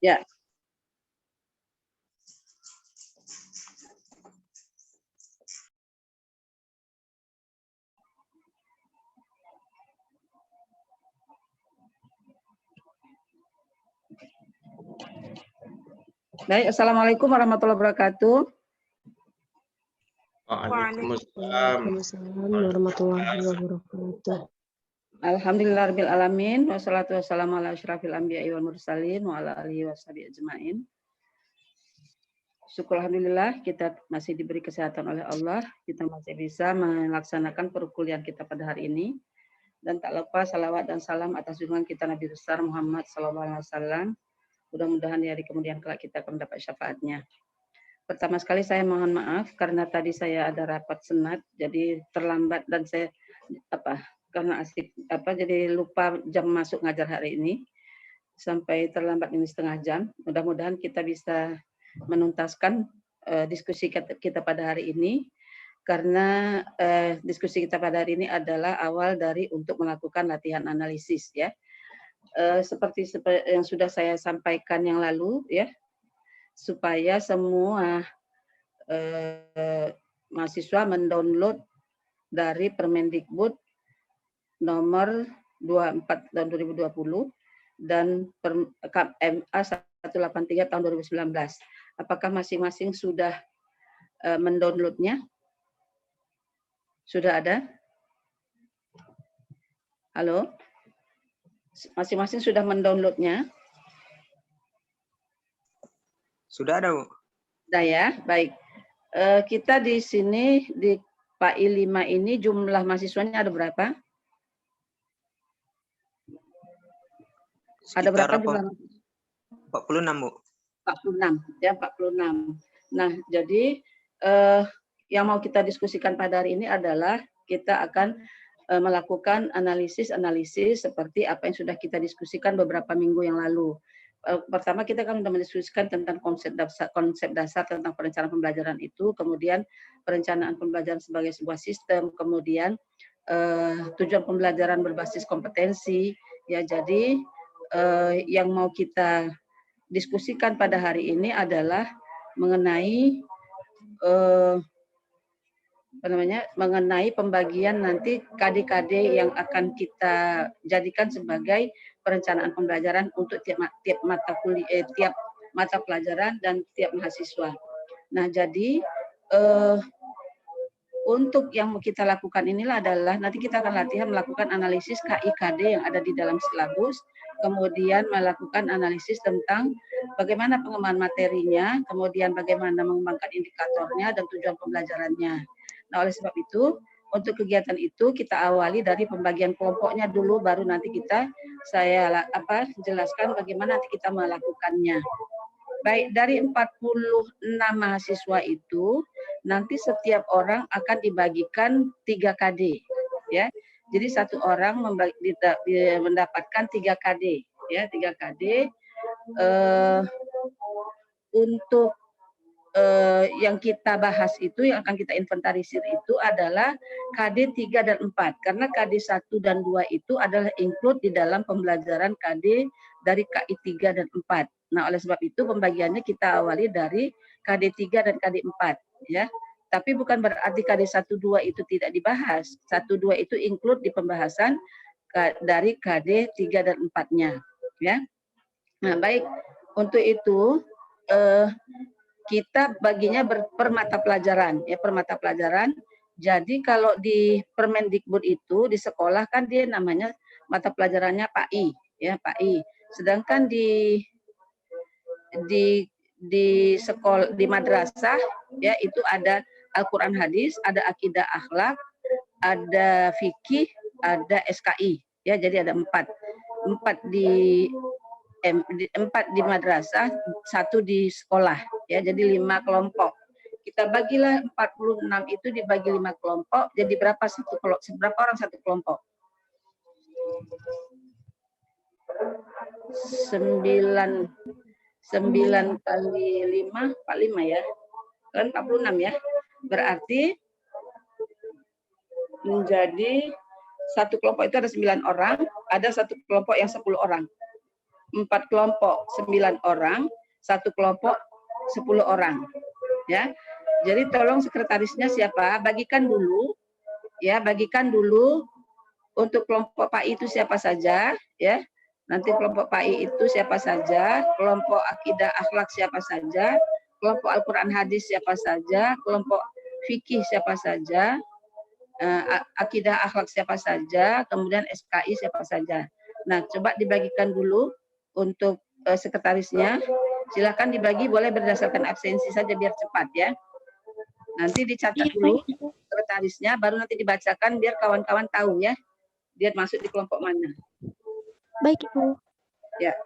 Ya. Baik, assalamualaikum warahmatullahi wabarakatuh. Waalaikumsalam warahmatullahi wabarakatuh. Alhamdulillahirabbil alamin wassalatu wassalamu ala asyrafil anbiya'i wal mursalin wa ala alihi washabihi ajmain. Syukur alhamdulillah kita masih diberi kesehatan oleh Allah, kita masih bisa melaksanakan perkuliahan kita pada hari ini. Dan tak lupa salawat dan salam atas junjungan kita Nabi besar Muhammad SAW. Mudah-mudahan di hari kemudian kelak kita akan mendapat syafaatnya. Pertama sekali saya mohon maaf karena tadi saya ada rapat senat, jadi terlambat dan saya karena jadi lupa jam masuk ngajar hari ini sampai terlambat ini setengah jam. Mudah-mudahan kita bisa menuntaskan diskusi kita pada hari ini karena diskusi kita pada hari ini adalah awal dari untuk melakukan latihan analisis ya. Seperti yang sudah saya sampaikan yang lalu ya, supaya semua mahasiswa mendownload dari Permendikbud nomor 24 tahun 2020 dan KMA 183 tahun 2019. Apakah masing-masing sudah mendownloadnya? Sudah ada? Halo? Masing-masing sudah mendownloadnya? Sudah ada, Bu. Sudah ya, baik. Kita di sini di PAI 5 ini jumlah mahasiswanya ada berapa? Ada berapa jumlah? 46, Bu. 46, ya 46. Nah, jadi yang mau kita diskusikan pada hari ini adalah kita akan melakukan analisis seperti apa yang sudah kita diskusikan beberapa minggu yang lalu. Pertama kita kan sudah mendiskusikan tentang konsep dasar tentang perencanaan pembelajaran itu, kemudian perencanaan pembelajaran sebagai sebuah sistem, kemudian tujuan pembelajaran berbasis kompetensi. Ya, jadi yang mau kita diskusikan pada hari ini adalah mengenai mengenai pembagian nanti KD-KD yang akan kita jadikan sebagai perencanaan pembelajaran untuk tiap mata pelajaran dan tiap mahasiswa. Nah, jadi untuk yang kita lakukan inilah adalah nanti kita akan latihan melakukan analisis KI-KD yang ada di dalam silabus, kemudian melakukan analisis tentang bagaimana pengembangan materinya, kemudian bagaimana mengembangkan indikatornya dan tujuan pembelajarannya. Nah, oleh sebab itu, untuk kegiatan itu kita awali dari pembagian kelompoknya dulu, baru nanti saya jelaskan bagaimana nanti kita melakukannya. Baik, dari 46 mahasiswa itu, nanti setiap orang akan dibagikan 3 KD, ya. Jadi satu orang mendapatkan 3 KD, ya, 3 KD. Untuk yang kita bahas itu, yang akan kita inventarisir itu adalah KD 3 dan 4. Karena KD 1 dan 2 itu adalah include di dalam pembelajaran KD dari KI 3 dan 4. Nah, oleh sebab itu pembagiannya kita awali dari KD 3 dan KD 4. Ya. Tapi bukan berarti KD 1, 2 itu tidak dibahas. 1, 2 itu include di pembahasan dari KD 3 dan 4-nya. Ya. Nah, baik. Untuk itu, kita baginya per mata pelajaran, ya, per mata pelajaran. Jadi kalau di Permendikbud itu di sekolah kan dia namanya mata pelajarannya PAI, ya, PAI. Sedangkan di sekolah, di madrasah, ya, itu ada Al-Quran hadis, ada akidah akhlak, ada fikih, ada SKI, ya, jadi ada 4 di madrasah, 1 di sekolah, ya, jadi 5 kelompok. Kita bagilah 46 itu dibagi 5 kelompok, jadi berapa orang satu kelompok? 9 kali 5, 45 ya. Kan 46 ya. Berarti menjadi satu kelompok itu ada 9 orang, ada satu kelompok yang 10 orang. 4 kelompok 9 orang, 1 kelompok 10 orang. Ya. Jadi tolong sekretarisnya siapa? Bagikan dulu untuk kelompok PAI itu siapa saja, ya. Nanti kelompok PAI itu siapa saja, kelompok akidah akhlak siapa saja, kelompok Al-Quran hadis siapa saja, kelompok fikih siapa saja, akidah akhlak siapa saja, kemudian SKI siapa saja. Nah, coba dibagikan dulu untuk sekretarisnya. Silakan dibagi, boleh berdasarkan absensi saja biar cepat ya. Nanti dicatat dulu sekretarisnya, baru nanti dibacakan biar kawan-kawan tahu ya, dia masuk di kelompok mana. Baik, Ibu. Ya.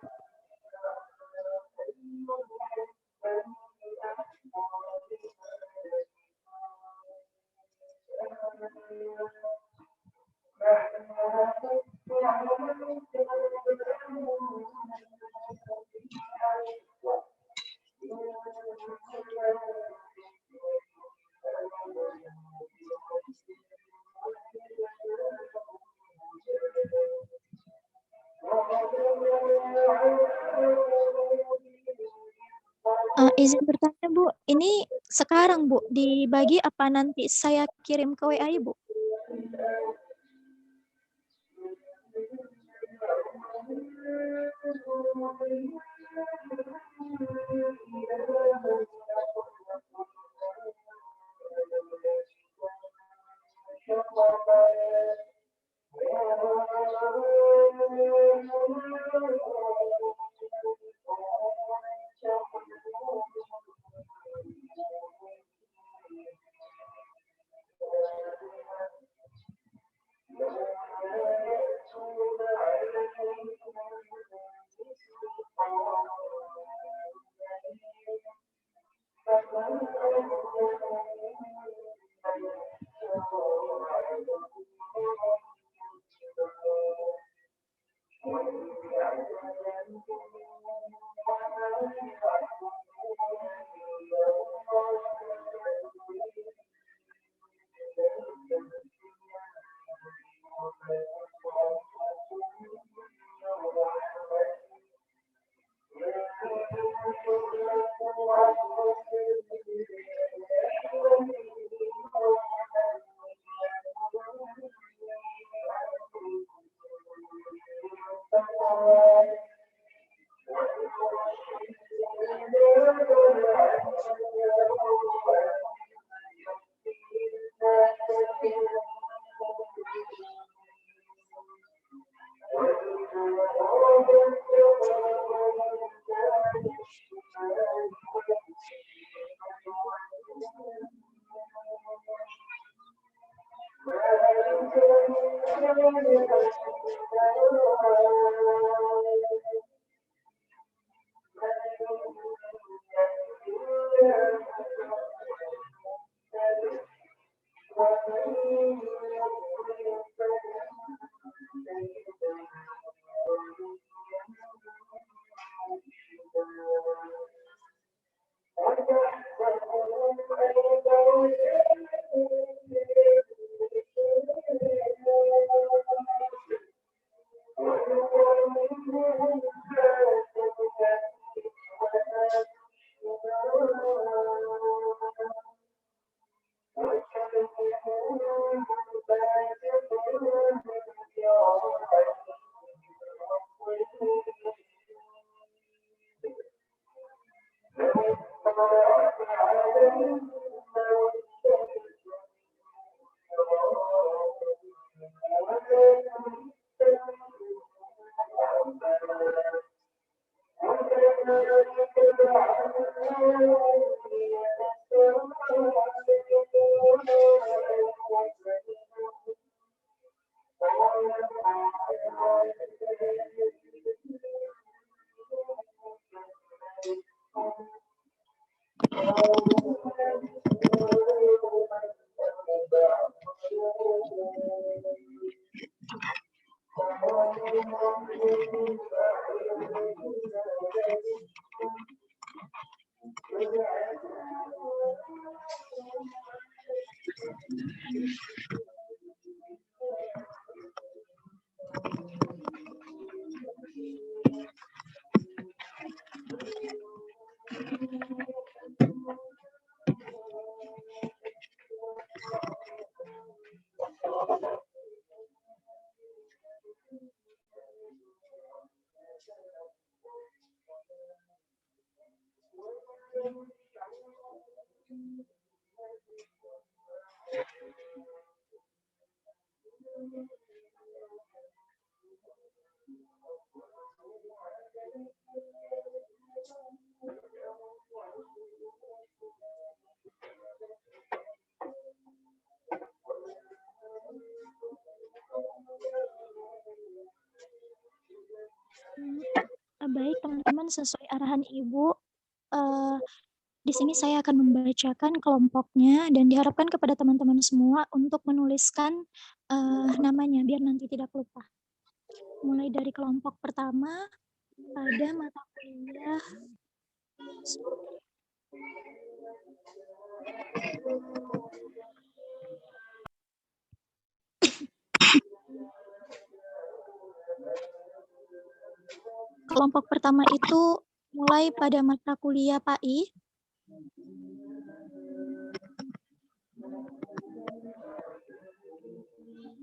Izin bertanya, Bu. Ini sekarang, Bu, dibagi apa nanti saya kirim ke WA, Ibu? Baik teman-teman, sesuai arahan Ibu, di sini saya akan membacakan kelompoknya dan diharapkan kepada teman-teman semua untuk menuliskan namanya biar nanti tidak lupa. Mulai dari kelompok pertama pada mata kuliah kelompok pertama itu mulai pada mata kuliah PAI.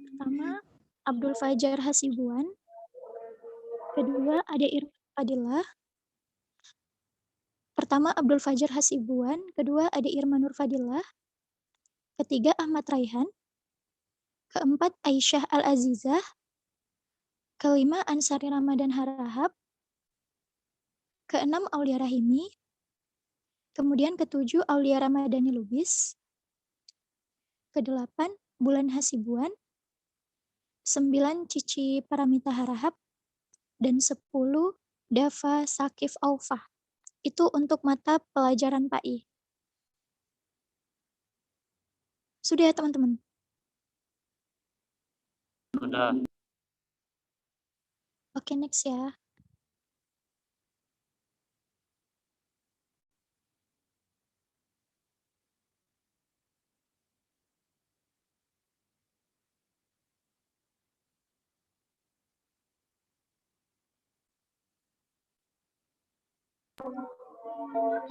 Pertama, Abdul Fajar Hasibuan. Kedua, Ade Irfan Fadilah. Pertama, Abdul Fajar Hasibuan. Kedua, Ade Irma Nur Fadilah. Ketiga, Ahmad Raihan. Keempat, Aisyah Al-Azizah. Kelima, Ansari Ramadan Harahap. Keenam, Aulia Rahimi. Kemudian ketujuh, Aulia Ramadhani Lubis. Kedelapan, Bulan Hasibuan. 9, Cici Paramita Harahap. Dan 10, Dava Sakif Aufah. Itu untuk mata pelajaran PAI. Sudah ya teman-teman? Sudah. Oke, next ya.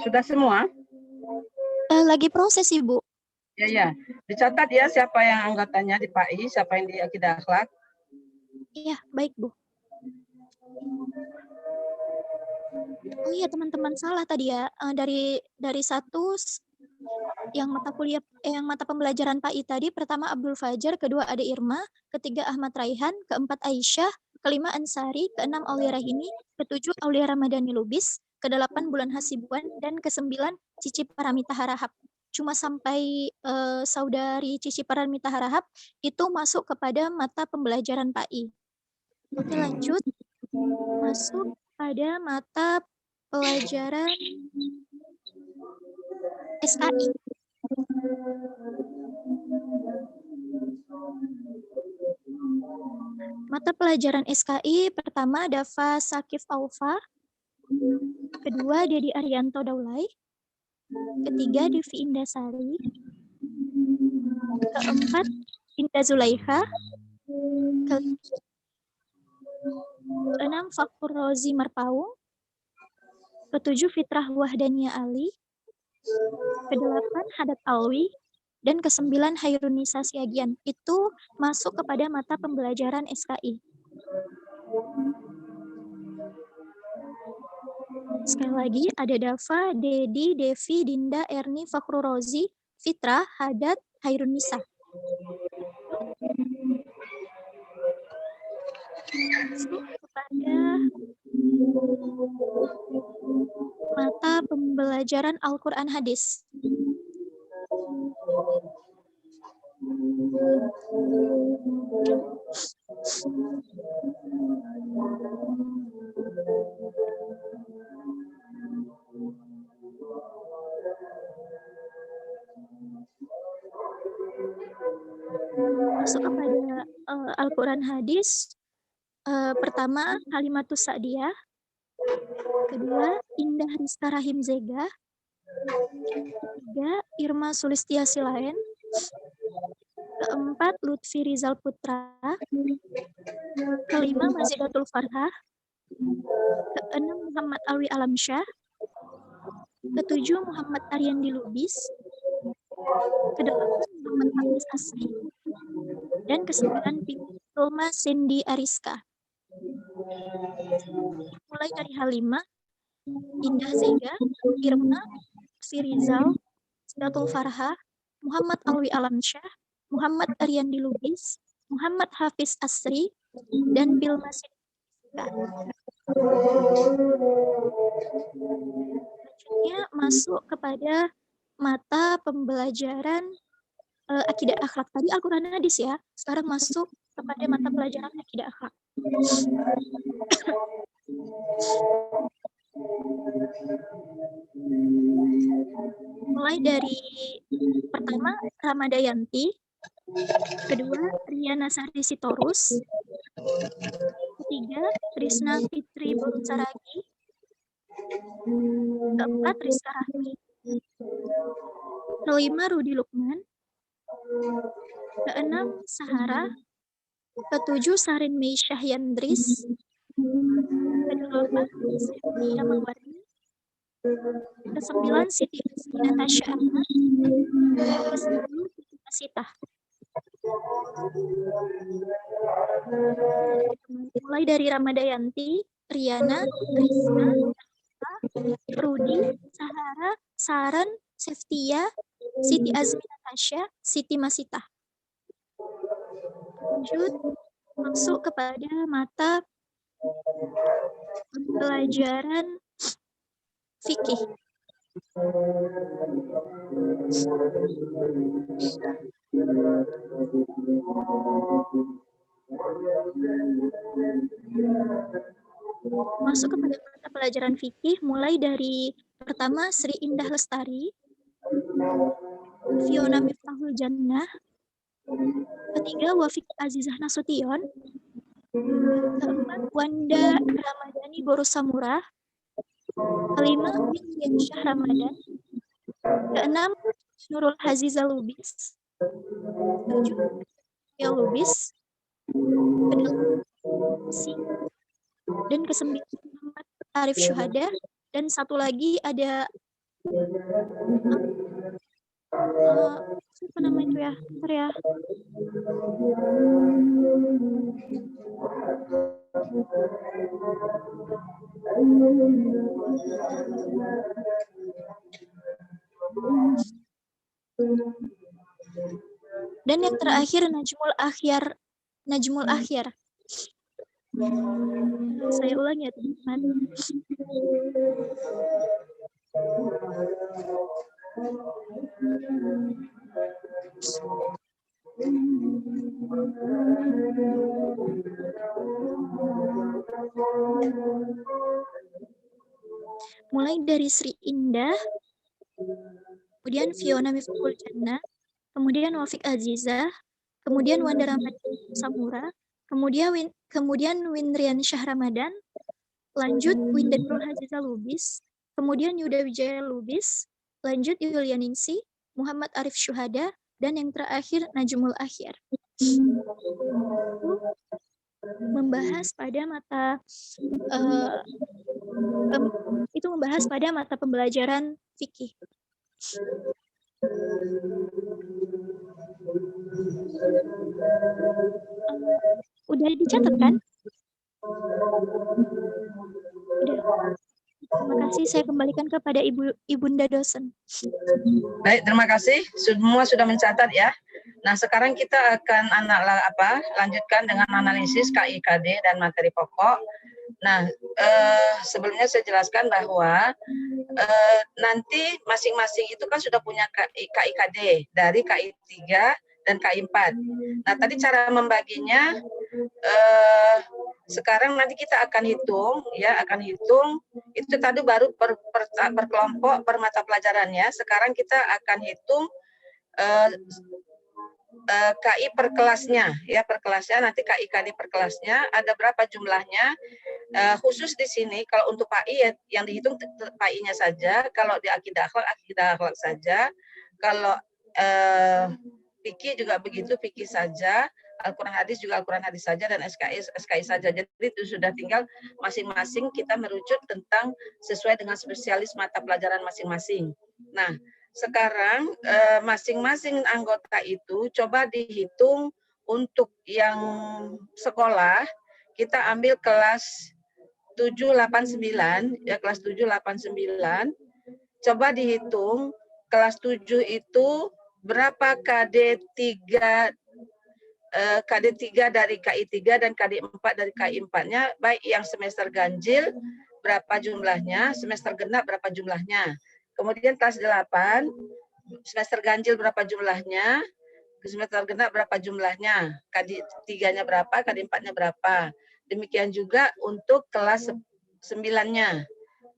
Sudah semua? Lagi proses, Ibu. Ya. Dicatat ya siapa yang anggotanya di PAI, siapa yang di Akidah Akhlak. Iya, baik, Bu. Oh iya, teman-teman, salah tadi ya. Dari satu yang mata kuliah yang mata pembelajaran PAI tadi, pertama Abdul Fajar, kedua Ade Irma, ketiga Ahmad Raihan, keempat Aisyah, kelima Ansari, keenam Aulia Rahimi, ketujuh Aulia Ramadhani Lubis, kedelapan Bulan Hasibuan, dan kesembilan Cici Paramita Harahap. Cuma sampai saudari Cici Paramita Harahap itu masuk kepada mata pembelajaran PAI. Oke, lanjut. Masuk pada mata pelajaran SKI. Mata pelajaran SKI pertama Dava Sakif Aufah, kedua Dedi Arianto Daulay, ketiga Devi Indasari, keempat Indah Zulaikha, keenam Fakhur Rozi Marpaung, ketujuh Fitrah Wahdania Ali, kedelapan Hadat Alwi, dan kesembilan Hairunisa Siagian. Itu masuk kepada mata pembelajaran SKI. Sekali lagi, ada Dava, Dedi, Devi, Dinda, Erni, Fakhru Rozi, Fitrah, Hadat, Hairunisa. Masuk kepada mata pembelajaran Al-Quran Hadis. Masuk kepada Al-Quran Hadis. Pertama, Halimatus Sa'diyah. Kedua, Indah Rizka Rahim Zega. Ketiga, Irma Sulistia Silaen. Keempat, Lutfi Rizal Putra. Kelima, Mazidatul Farhah. Keenam, Muhammad Alwi Alamsyah. Ketujuh, Muhammad Ariandi Lubis. Kedelapan, Muhammad Hafiz Asri. Dan kesembilan, Roma Cindy Ariska. Mulai dari Halimah, Indah Zega, Irma, Firizal, Sidatul Farha, Muhammad Alwi Alamsyah, Muhammad Ariandi Lubis, Muhammad Hafiz Asri, dan Bilma Sidika. Selanjutnya masuk kepada mata pembelajaran akidah akhlak. Tadi Al-Quran hadis ya, sekarang masuk kepada mata pelajaran akidah akhlak. Mulai dari pertama Ramadayanti, kedua Riana Sari Sitorus, ketiga Trisna Fitri Bonsaragi, keempat Rizka Rahmi, kelima Rudi Lukman, keenam Sahara, ketujuh Sarin Mei Syahyandris, kedelapan Sefia Mawardi, kesembilan Siti Natasha Ahmad, kesepuluh Sita. Mulai dari Ramadayanti, Riana, Rizka, Rudi, Sahara, Saran, Seftia, Siti Azmi Natasha, Siti Masita. Lanjut masuk kepada mata pelajaran fikih. Masuk kepada mata pelajaran fikih mulai dari pertama Sri Indah Lestari, Fiona Miftahul Jannah, ketiga Wafik Azizah Nasution, keempat Wanda Ramadhani Borusamurah, kelima William Syah Ramadan, keenam Nurul Haziza Lubis, ketujuh Ya Lubis, kedelapan dan kesembilan Muhammad Arif Syuhada, dan satu lagi ada apa nama itu ya? Bentar ya. Dan yang terakhir Najmul Akhyar. Saya ulang ya teman-teman. Mulai dari Sri Indah, kemudian Fiona Miftahul Jannah, kemudian Wafik Azizah, kemudian Wanda Ramadhani Samura, kemudian Windrian Syah Ramadan, lanjut Winda Nurul Haziza Lubis, kemudian Yuda Wijaya Lubis, lanjut Yulianingsi, Muhammad Arif Syuhada, dan yang terakhir Najmul Akhyar. Membahas pada mata pembelajaran fikih. Udah dicatat kan? Udah. Terima kasih, saya kembalikan kepada Ibunda dosen. Baik, terima kasih. Semua sudah mencatat ya. Nah, sekarang kita akan lanjutkan dengan analisis KIKD dan materi pokok. Nah, sebelumnya saya jelaskan bahwa nanti masing-masing itu kan sudah punya KIKD dari KI 3 dan KI 4. Nah, tadi cara membaginya sekarang nanti kita akan hitung itu tadi baru per kelompok per mata pelajarannya. Sekarang kita akan hitung KI per kelasnya ya, per kelasnya nanti KIKD per kelasnya ada berapa jumlahnya. Khusus di sini kalau untuk PAI yang dihitung PAI-nya saja, kalau di akidah akhlak saja, kalau fikih juga begitu, fikih saja. Al-Quran hadis juga Al-Quran hadis saja, dan SKI saja. Jadi itu sudah tinggal masing-masing kita merujuk tentang sesuai dengan spesialis mata pelajaran masing-masing. Nah, sekarang masing-masing anggota itu coba dihitung. Untuk yang sekolah kita ambil kelas 789 ya, kelas 789. Coba dihitung kelas 7 itu berapa KD 3 dari KI 3 dan KD 4 dari KI 4-nya, baik yang semester ganjil berapa jumlahnya, semester genap berapa jumlahnya. Kemudian kelas 8 semester ganjil berapa jumlahnya, semester genap berapa jumlahnya, KD 3-nya berapa, KD 4-nya berapa. Demikian juga untuk kelas 9-nya.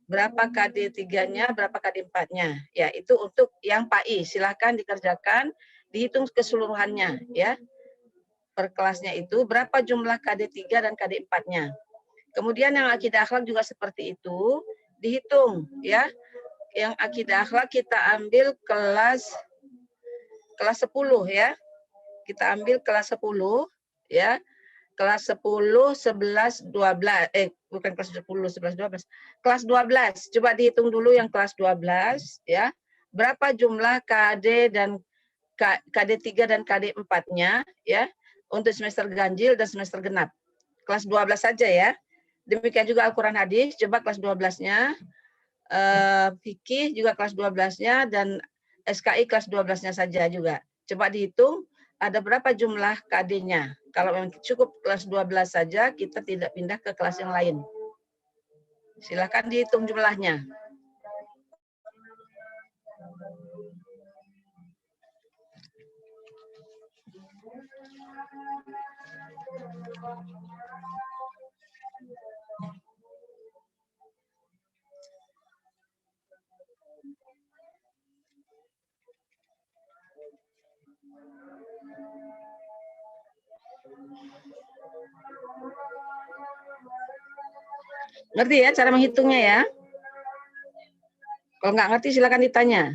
Berapa KD 3-nya, berapa KD 4-nya. Ya, itu untuk yang PAI. Silahkan dikerjakan, dihitung keseluruhannya ya. Per kelasnya itu berapa jumlah KD 3 dan KD 4-nya. Kemudian yang akidah akhlak juga seperti itu, dihitung ya. Yang akidah akhlak kita ambil kelas 10 ya. Kita ambil kelas 10 ya. Kelas 10, 11, 12. Bukan kelas 10, 11, 12. Kelas 12. Coba dihitung dulu yang kelas 12 ya. Berapa jumlah KD dan KD 3 dan KD 4-nya ya untuk semester ganjil dan semester genap. Kelas 12 saja ya. Demikian juga Al-Quran hadis, coba kelas 12-nya. Fikih juga kelas 12-nya, dan SKI kelas 12-nya saja juga. Coba dihitung ada berapa jumlah KD-nya. Kalau memang cukup kelas 12 saja, kita tidak pindah ke kelas yang lain. Silakan dihitung jumlahnya. Ngerti ya cara menghitungnya ya? Kalau nggak ngerti silakan ditanya.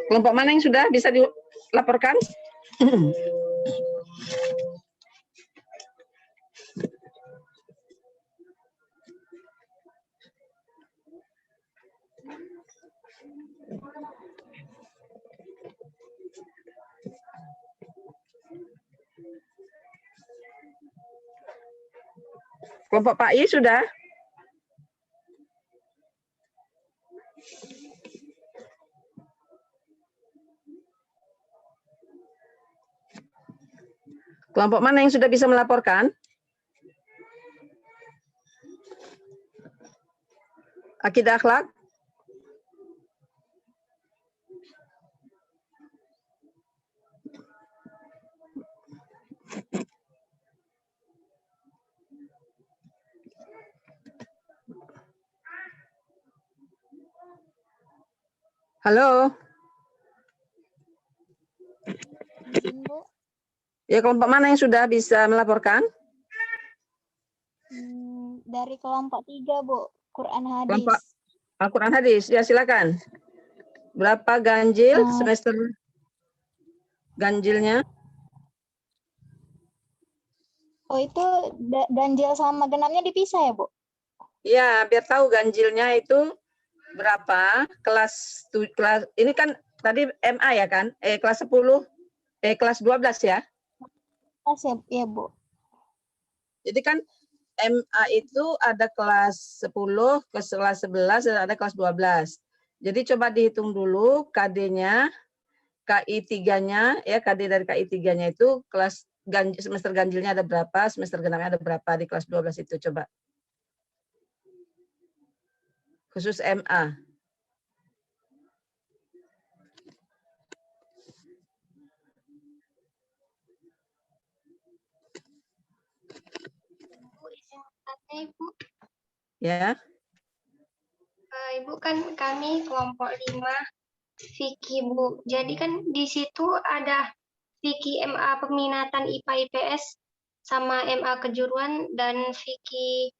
Kelompok mana yang sudah bisa dilaporkan? Kelompok Pak I sudah? Kelompok mana yang sudah bisa melaporkan? Akidah akhlak? Halo? Bu. Ya, kelompok mana yang sudah bisa melaporkan? Dari kelompok 3, Bu. Quran hadis. Kelompok Al-Quran hadis. Ya, silakan. Berapa ganjil semester ganjilnya? Oh, itu ganjil sama genapnya dipisah ya, Bu? Ya, biar tahu ganjilnya itu berapa. Kelas ini kan tadi MA ya kan? Kelas 10, kelas 12 ya? Ya, Bu. Jadi kan MA itu ada kelas 10, kelas 11, dan ada kelas 12. Jadi coba dihitung dulu KD-nya, KI 3-nya, ya KD dari KI 3-nya itu kelas semester ganjilnya ada berapa, semester genapnya ada berapa di kelas 12 itu coba. Khusus MA. Ibu. Ya. Ibu kan kami kelompok 5 fikih, Bu. Jadi kan di situ ada fikih MA peminatan IPA IPS sama MA kejuruan dan fikih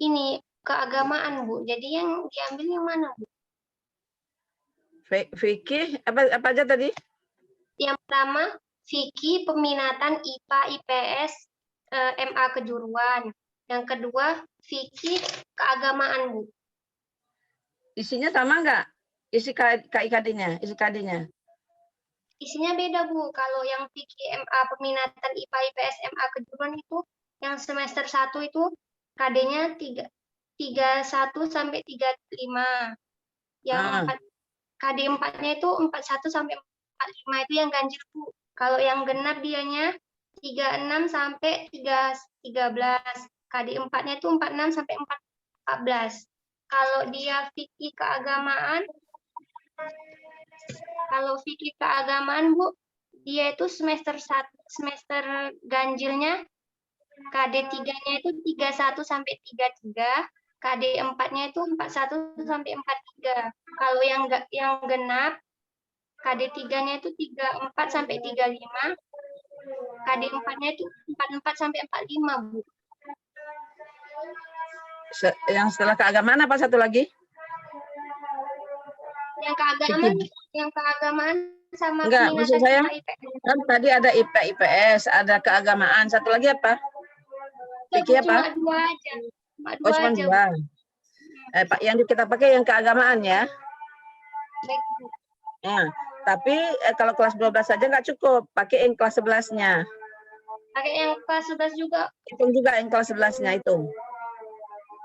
ini keagamaan, Bu. Jadi yang diambil yang mana, Bu? Fikih apa aja tadi? Yang pertama fikih peminatan IPA IPS MA kejuruan. Yang kedua fikih keagamaan, Bu. Isinya sama nggak? Isi KIKD-nya, isi KD-nya. Isinya beda, Bu. Kalau yang fikih MA peminatan IPA IPS MA kejuruan itu yang semester 1 itu KD-nya 31 sampai 35. Yang Ah. KD 4-nya itu 41 sampai 45 itu yang ganjil, Bu. Kalau yang genap dianya 36 sampai 13. KD 4-nya itu 46 sampai 14. Kalau dia fikih keagamaan, Bu, dia itu semester ganjilnya KD 3-nya itu 31 sampai 33, KD 4-nya itu 41 sampai 43. Kalau yang genap, KD 3-nya itu 34 sampai 35, KD 4-nya itu 44 sampai 45, Bu. Yang setelah keagamaan apa satu lagi? Yang keagamaan sama Enggak, maksud peminatan saya IPA. kan tadi ada IPA IPS, ada keagamaan. Satu lagi apa? Fikih apa? Cuma dua aja. Oh, cuma aja. dua. Pak, yang kita pakai yang keagamaan ya. Baik, Bu. Ya, tapi kalau kelas 12 saja nggak cukup, pakai yang kelas 11-nya. Pakai yang kelas 11 juga. Hitung juga yang kelas 11-nya itu.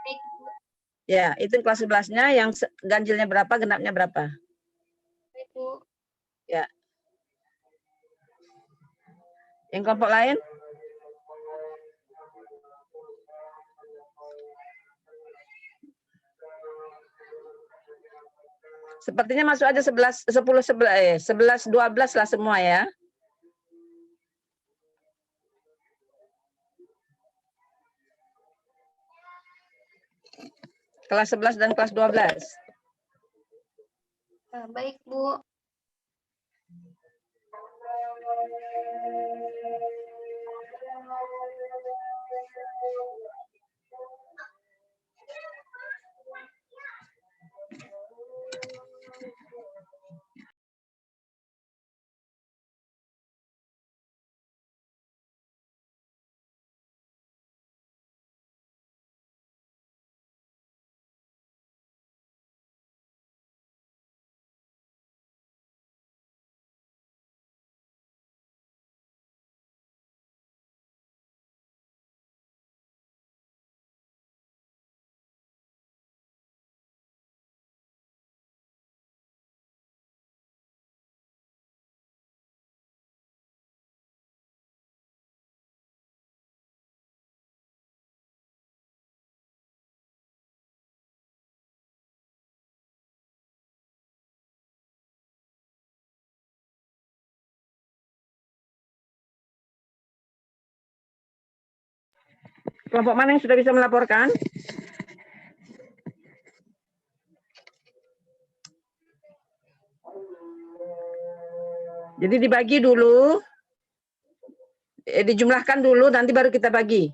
Baik, Bu. Ya, itu kelas 11-nya yang ganjilnya berapa, genapnya berapa. Baik, Bu. Ya. Yang kelompok lain? Sepertinya masuk aja 11 12 lah semua ya. Kelas 11 dan kelas 12. Nah, baik, Bu. Kelompok mana yang sudah bisa melaporkan? Jadi dibagi dulu, dijumlahkan dulu, nanti baru kita bagi.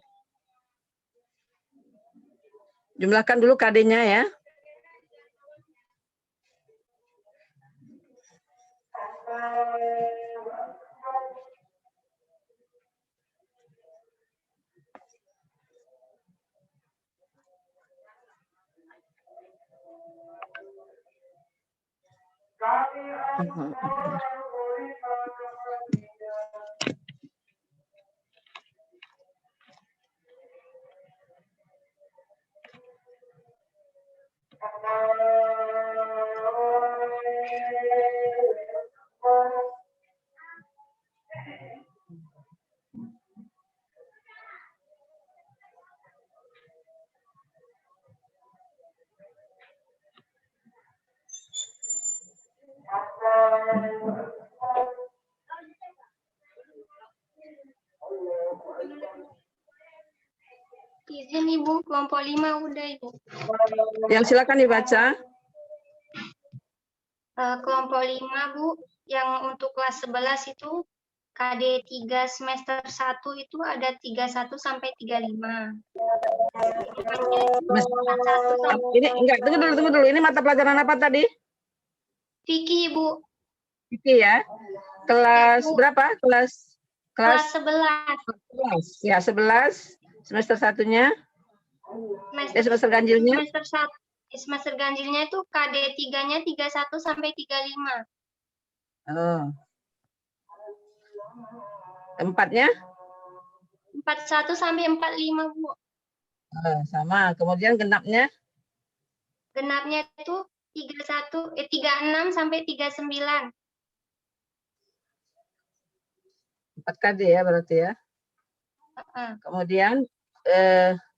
Jumlahkan dulu KD-nya ya. Izin Ibu, kelompok 5 udah Ibu. Yang silakan dibaca. Kelompok 5 Bu, yang untuk kelas 11 itu KD 3 semester 1 itu ada 31 sampai 35. Ini enggak, tunggu dulu. Ini mata pelajaran apa tadi? Fikih Bu. Fikih ya. Kelas Bu. berapa? Kelas 11. Ya, 11 semester 1-nya. Semester ganjilnya. Semester ganjilnya itu KD 3-nya 31 sampai 35. Oh. Tempatnya? 41 sampai 45, Bu. Sama. Kemudian genapnya? Genapnya itu 36 sampai 39. 4 KD ya berarti ya. Kemudian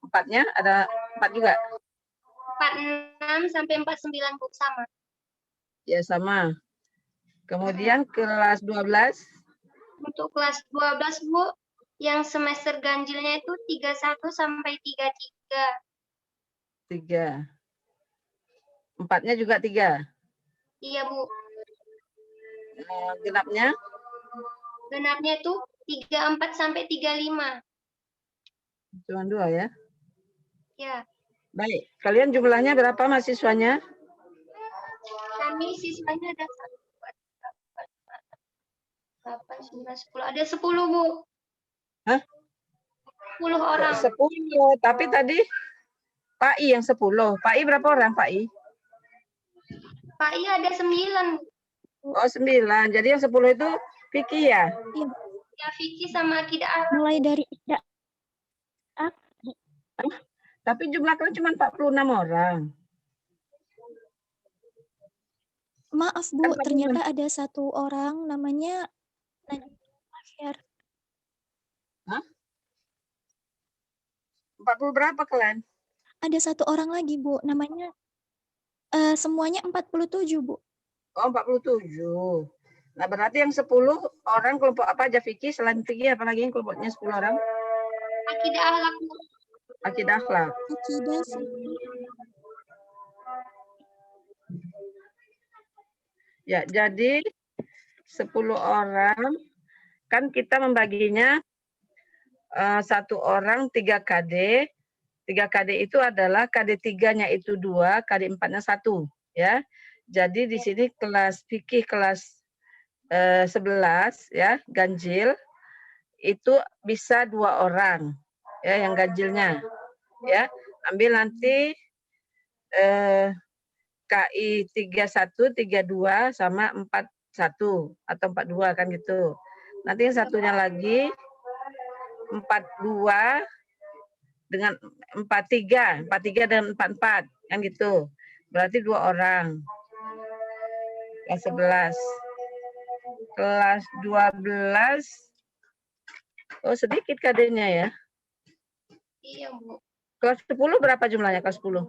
4-nya ada 4 juga? 46 sampai 49 Bu, sama. Ya sama. Kemudian kelas 12? Untuk kelas 12 Bu, yang semester ganjilnya itu 31 sampai 33. 3. 4-nya juga 3? Iya Bu. Genapnya? Genapnya itu 34 sampai 35. Cuma 2 ya? Ya. Baik. Kalian jumlahnya berapa mahasiswanya? Kami siswanya ada 8, 9, 10. Ada 10 Bu. Hah? 10 orang. 10. Tapi tadi Pak I yang 10. Pak I berapa orang Pak I? Pak I ada 9. Oh 9. Jadi yang 10 itu Vicky ya? Iya, Ya, Vicky sama Akidah. mulai dari Ida. Tapi jumlah kalian cuma 46 orang. Maaf Bu, Kan tadi ternyata ada satu orang namanya Najib. Hah? 40 berapa kalian? Ada satu orang lagi Bu, namanya semuanya 47 Bu. Oh 47. Nah berarti yang 10 orang kelompok apa aja Vicky? Selain Vicky apalagi yang kelompoknya 10 orang? Akidah akhlak. Akidah akhlak. Akidah sih. Ya, jadi 10 orang kan kita membaginya 1 orang 3 KD. 3 KD itu adalah KD 3-nya itu 2, KD 4-nya 1 ya. Jadi di sini kelas fikih kelas 11 ya, ganjil itu bisa 2 orang ya yang ganjilnya. Ya, ambil nanti KI 31, 32 sama 41 atau 42 kan gitu. Nanti yang satunya lagi 42 dengan 43, 43 dan 44 kan gitu. Berarti 2 orang. Kelas 11. Kelas 12 oh sedikit KD-nya ya. Iya Bu. Kelas 10 berapa jumlahnya kelas 10?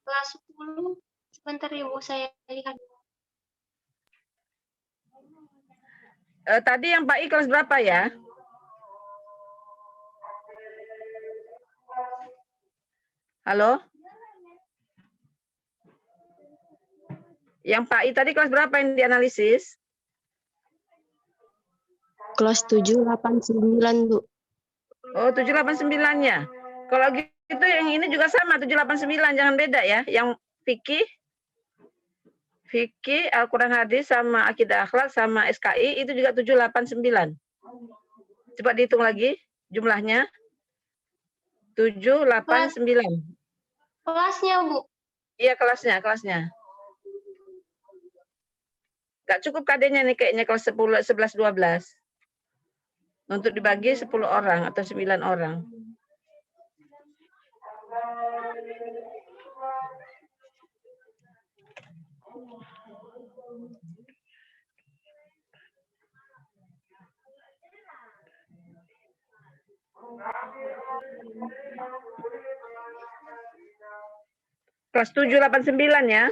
Kelas 10 sebentar ya Bu, saya lihat. Tadi yang Pak I kelas berapa ya? Halo? Yang Pak I tadi kelas berapa yang dianalisis? Kelas 7, 8, 9, Bu. Oh, 789-nya. Kalau gitu yang ini juga sama 789, jangan beda ya. Yang Fikih, Al-Quran Hadis sama Akidah Akhlak sama SKI itu juga 789. Coba dihitung lagi jumlahnya. 789. Kelasnya Bu. Iya, kelasnya. Nggak cukup KD-nya nih kayaknya kelas 10, 11, 12. Untuk dibagi 10 orang atau 9 orang. Kelas 7, 8, 9 ya.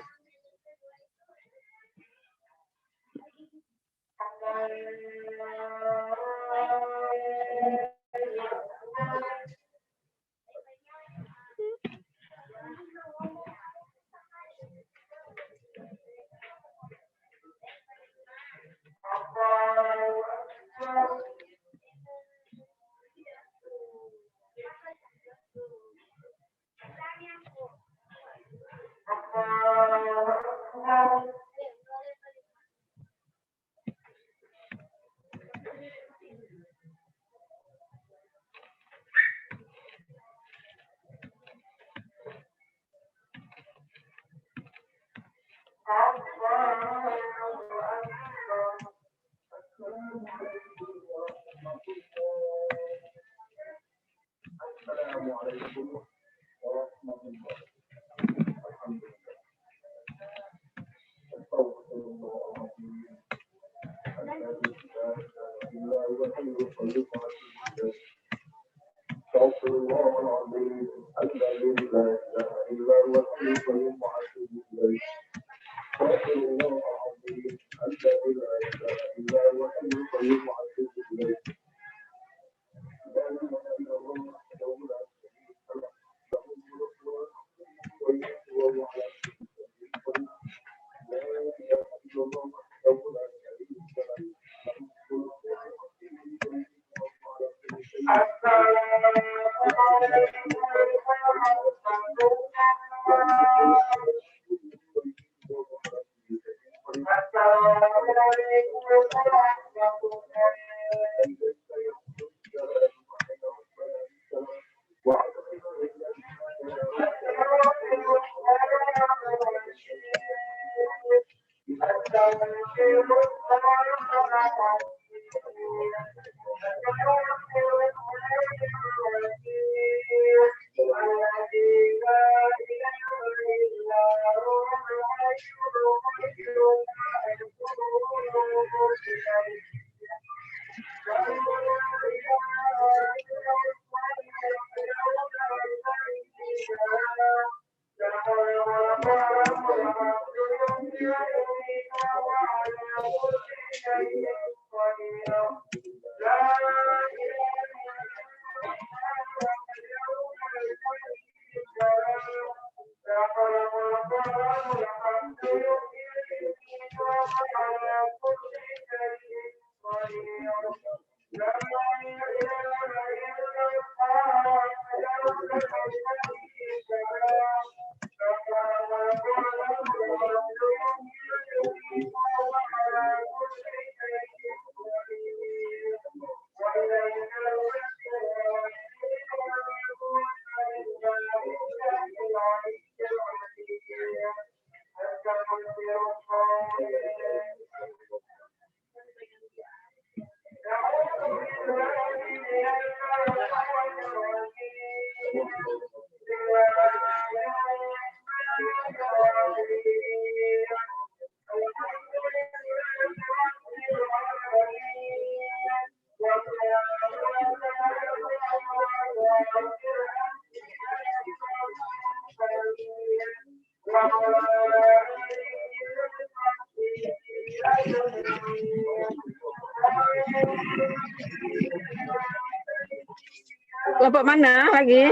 Kelompok mana lagi?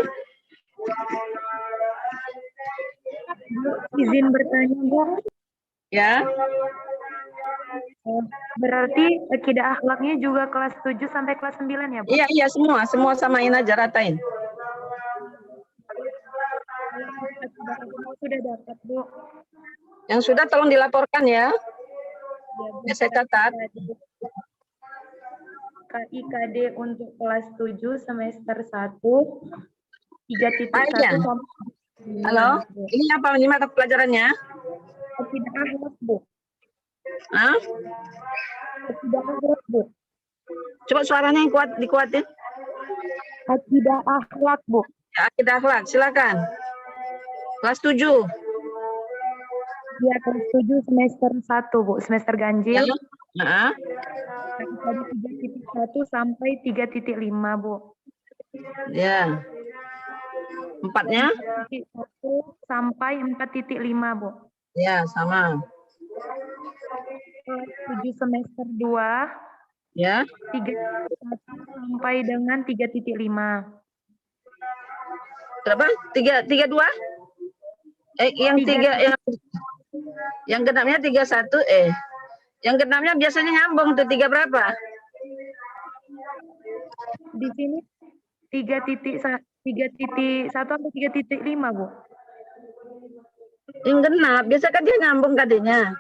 Izin bertanya, Bu. Ya. Berarti akidah akhlaknya juga kelas 7 sampai kelas 9 ya, Bu? Iya, iya, semua samain aja, ratain. Akidah akhlak sudah dapat, Bu. Yang sudah tolong dilaporkan ya. Ya, saya catat. KIKD untuk kelas 7 semester 1 3.1 ya. sampai Halo, ini apa ini mata pelajarannya? akidah akhlak, Bu. Hah? Akidah akhlak, Bu. Coba suaranya yang kuat, dikuatin. Akidah akhlak, Bu. Ya, akidah akhlak, silakan. Kelas 7. Ya, kelas 7 semester 1, Bu. Semester ganjil. Ya. Nah. Dari 3.1 sampai 3.5, Bu. Ya. 4-nya? 4.1 sampai 4.5, Bu. Ya, sama. Kelas 7 semester 2. Ya. 3.1 sampai dengan 3.5. Berapa? 3.2? Yang 3 yang genapnya 31 yang genapnya biasanya nyambung tuh 3 berapa? Di sini 3.1 sampai 3.5, Bu. Yang genap biasa kan dia nyambung kadenya.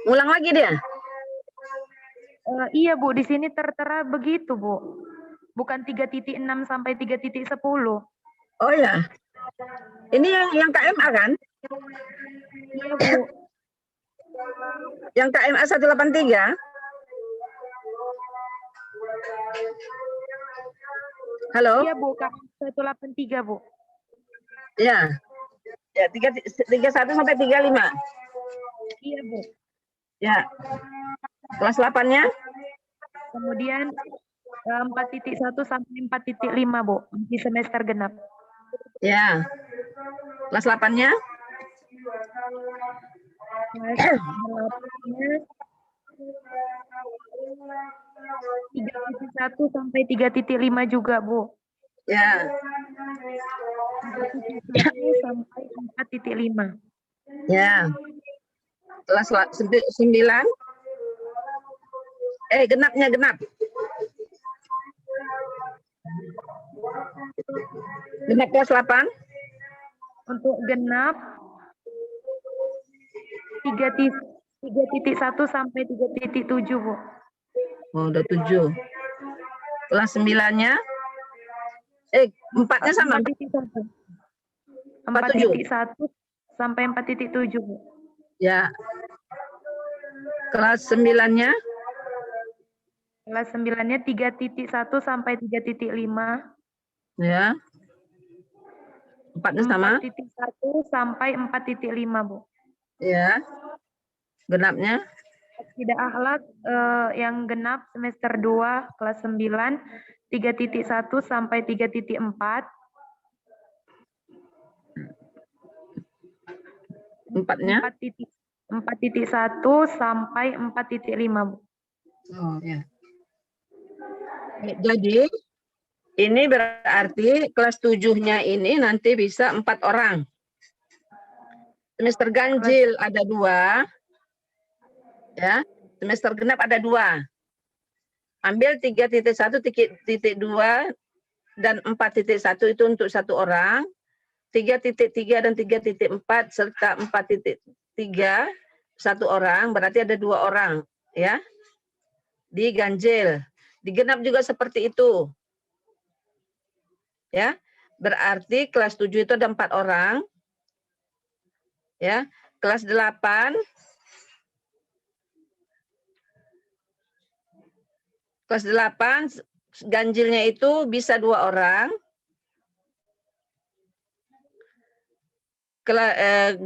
Ulang lagi dia. Iya, Bu, di sini tertera begitu, Bu. Bukan 3.6 sampai 3.10. Oh ya. Ini yang KMA kan? Iya, Bu. Yang KMA 183? Halo? Iya, Bu. KM 183, Bu. Ya. Ya, 31 sampai 35. Iya, Bu. Ya. Kelas 8-nya? Kemudian 4.1 sampai 4.5, Bu. Di semester genap. Ya. Kelas 8-nya? Kelas 8-nya 3.1 sampai 3.5 juga, Bu. Ya. 3.1 sampai 4.5. Ya. Kelas 9? Genapnya genap. Genap kelas 8? Untuk genap 3.1 sampai 3.7, Bu. Oh, udah 7. Kelas 9-nya? 4-nya sama? 4.1. 4.7. 4.1 sampai 4.7, Bu. Ya. Kelas 9-nya? Kelas 9-nya 3.1 sampai 3.5. Ya. 4-nya sama? 4.1 sampai 4.5, Bu. Ya. Genapnya? Tidak akhlak yang genap semester 2 kelas 9 3.1 sampai 3.4. 4-nya? 4.1 sampai 4.5, Bu. Oh, ya. Jadi ini berarti kelas 7-nya ini nanti bisa 4 orang. Semester ganjil ada 2. Ya. Semester genap ada 2. Ambil 3.1, 3.2 dan 4.1 itu untuk 1 orang. 3.3 dan 3.4 serta 4.3 1 orang, berarti ada 2 orang, ya. Di ganjil. Di genap juga seperti itu. Ya. Berarti kelas 7 itu ada 4 orang. Ya. Kelas 8 ganjilnya itu bisa 2 orang.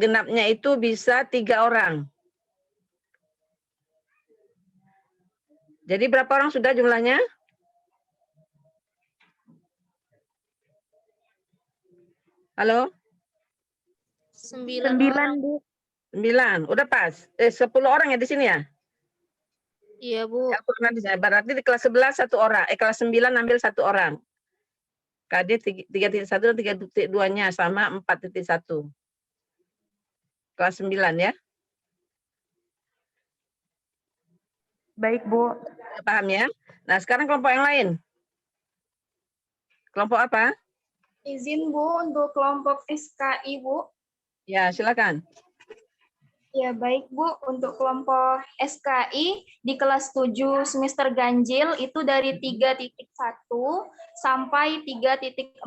Genapnya itu bisa 3 orang. Jadi berapa orang sudah jumlahnya? Halo? 9, Bu. 9. Udah pas? 10 orang ya di sini ya? Iya, Bu. Berarti di kelas 11 1 orang. Kelas 9 ambil 1 orang. KD 3.1 dan 3.2-nya sama 4.1. Kelas 9 ya. Baik, Bu. Paham ya? Nah, sekarang kelompok yang lain. Kelompok apa? Izin, Bu, untuk kelompok SKI, Bu. Ya, silakan. Ya, baik, Bu. Untuk kelompok SKI di kelas 7 semester ganjil itu dari 3.1 sampai 3.4.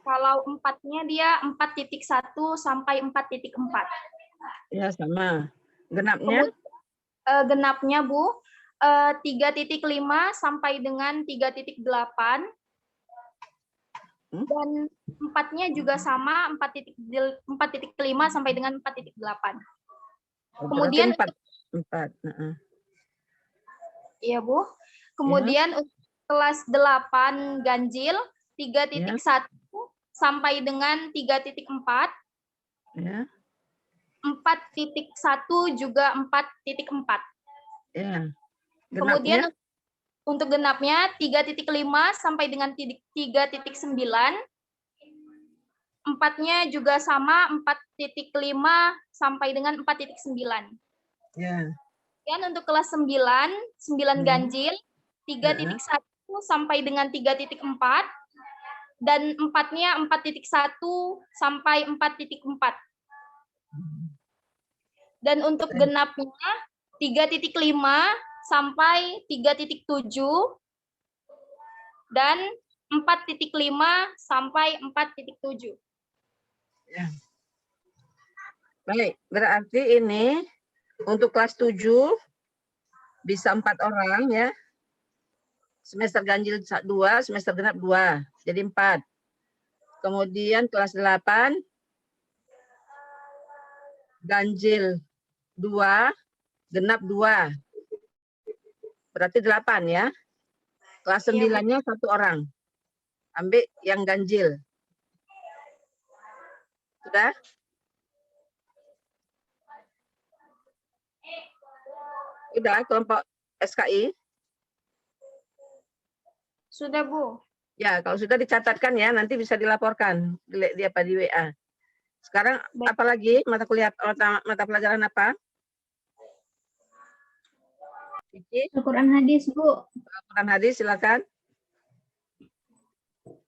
Kalau 4-nya dia 4.1 sampai 4.4. Ya, sama. Genapnya? Genapnya, Bu, 3.5 sampai dengan 3.8. Dan 4-nya juga sama 4.5 sampai dengan 4.8. Kemudian 4. Iya, Bu. Kemudian untuk kelas 8 ganjil 3.1 sampai dengan 3.4. Ya. 4.1 juga 4.4. Ya. Kemudian untuk genapnya 3.5 sampai dengan 3.9. 4-nya juga sama 4.5 sampai dengan 4.9. Ya. Dan untuk kelas 9 ganjil 3.1 sampai dengan 3.4 dan 4-nya 4.1 sampai 4.4. Dan untuk genapnya 3.5 sampai 3.7 dan 4.5 sampai 4.7. Ya. Baik, berarti ini untuk kelas 7 bisa 4 orang ya. semester ganjil 2, semester genap 2. Jadi 4. Kemudian kelas 8 ganjil 2, genap 2. Berarti 8 ya. Kelas 9-nya 1 orang. Ambil yang ganjil. Sudah? Udah kelompok SKI? Sudah, Bu. Ya, kalau sudah dicatatkan ya, nanti bisa dilaporkan di apa di WA. Sekarang Baik. apa lagi mata kuliah mata pelajaran apa? Vicky, Al-Quran hadis, Bu. Quran hadis silakan.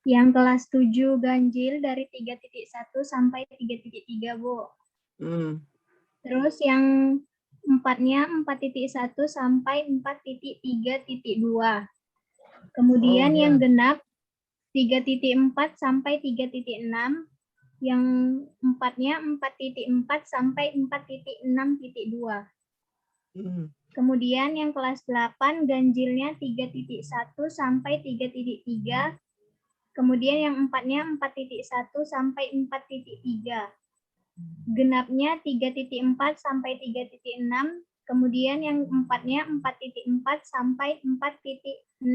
Yang kelas 7 ganjil dari 3.1 sampai 3.3, Bu. Terus yang 4-nya 4.1 sampai 4.3.2. Kemudian yang genap 3.4 sampai 3.6. Yang 4-nya 4.4 sampai 4.6.2. Kemudian yang kelas 8 ganjilnya 3.1 sampai 3.3. Kemudian yang 4-nya 4.1 sampai 4.3. Genapnya 3.4 sampai 3.6. Kemudian yang 4-nya 4.4 sampai 4.6.2.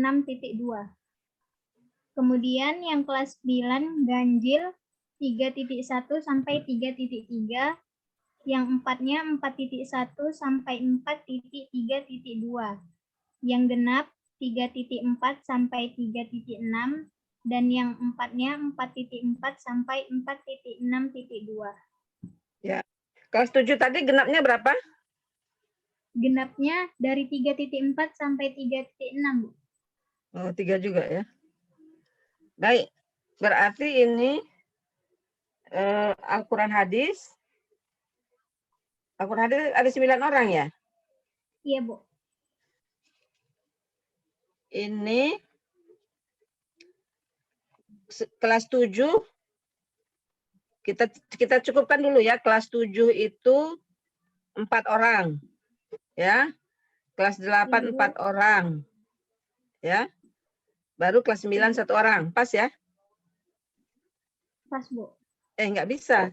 Kemudian yang kelas 9 ganjil 3.1 sampai 3.3. Yang 4-nya 4.1 sampai 4.3.2. Yang genap 3.4 sampai 3.6. Dan yang 4-nya 4.4 sampai 4.6.2. Ya. Kelas 7 tadi genapnya berapa? Genapnya dari 3.4 sampai 3.6, Bu. Oh, 3 juga ya. Baik. Berarti ini Al-Quran hadis. Al-Quran hadis ada 9 orang ya? Iya, Bu. Ini kelas 7 kita cukupkan dulu ya. Kelas 7 itu 4 orang. Ya. Kelas 8 4 orang. Ya. Baru kelas 9 1 orang. Pas ya? Pas, Bu. Enggak bisa.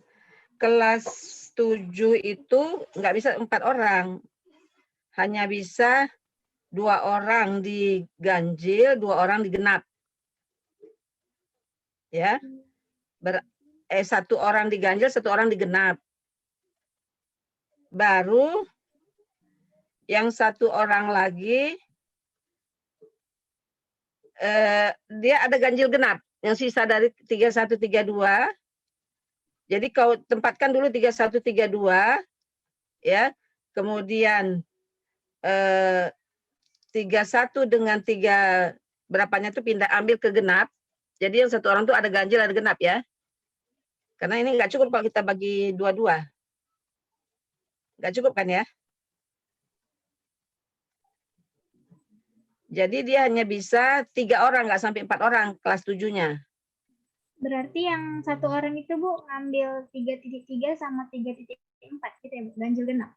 Kelas 7 itu enggak bisa 4 orang. Hanya bisa 2 orang di ganjil, 2 orang di genap. Ya. 1 orang di ganjil, 1 orang di genap. Baru yang 1 orang lagi dia ada ganjil genap. Yang sisa dari 31 32. Jadi kau tempatkan dulu 31 32 ya. Kemudian 31 dengan 3 berapanya itu pindah ambil ke genap. Jadi yang 1 orang tuh ada ganjil ada genap ya. Karena ini enggak cukup kalau kita bagi 2-2. Enggak cukup kan ya? Jadi dia hanya bisa 3 orang, nggak sampai 4 orang kelas 7-nya. Berarti yang 1 orang itu, Bu, ngambil 3.3 sama 3.4 gitu ya, Bu, ganjil genap.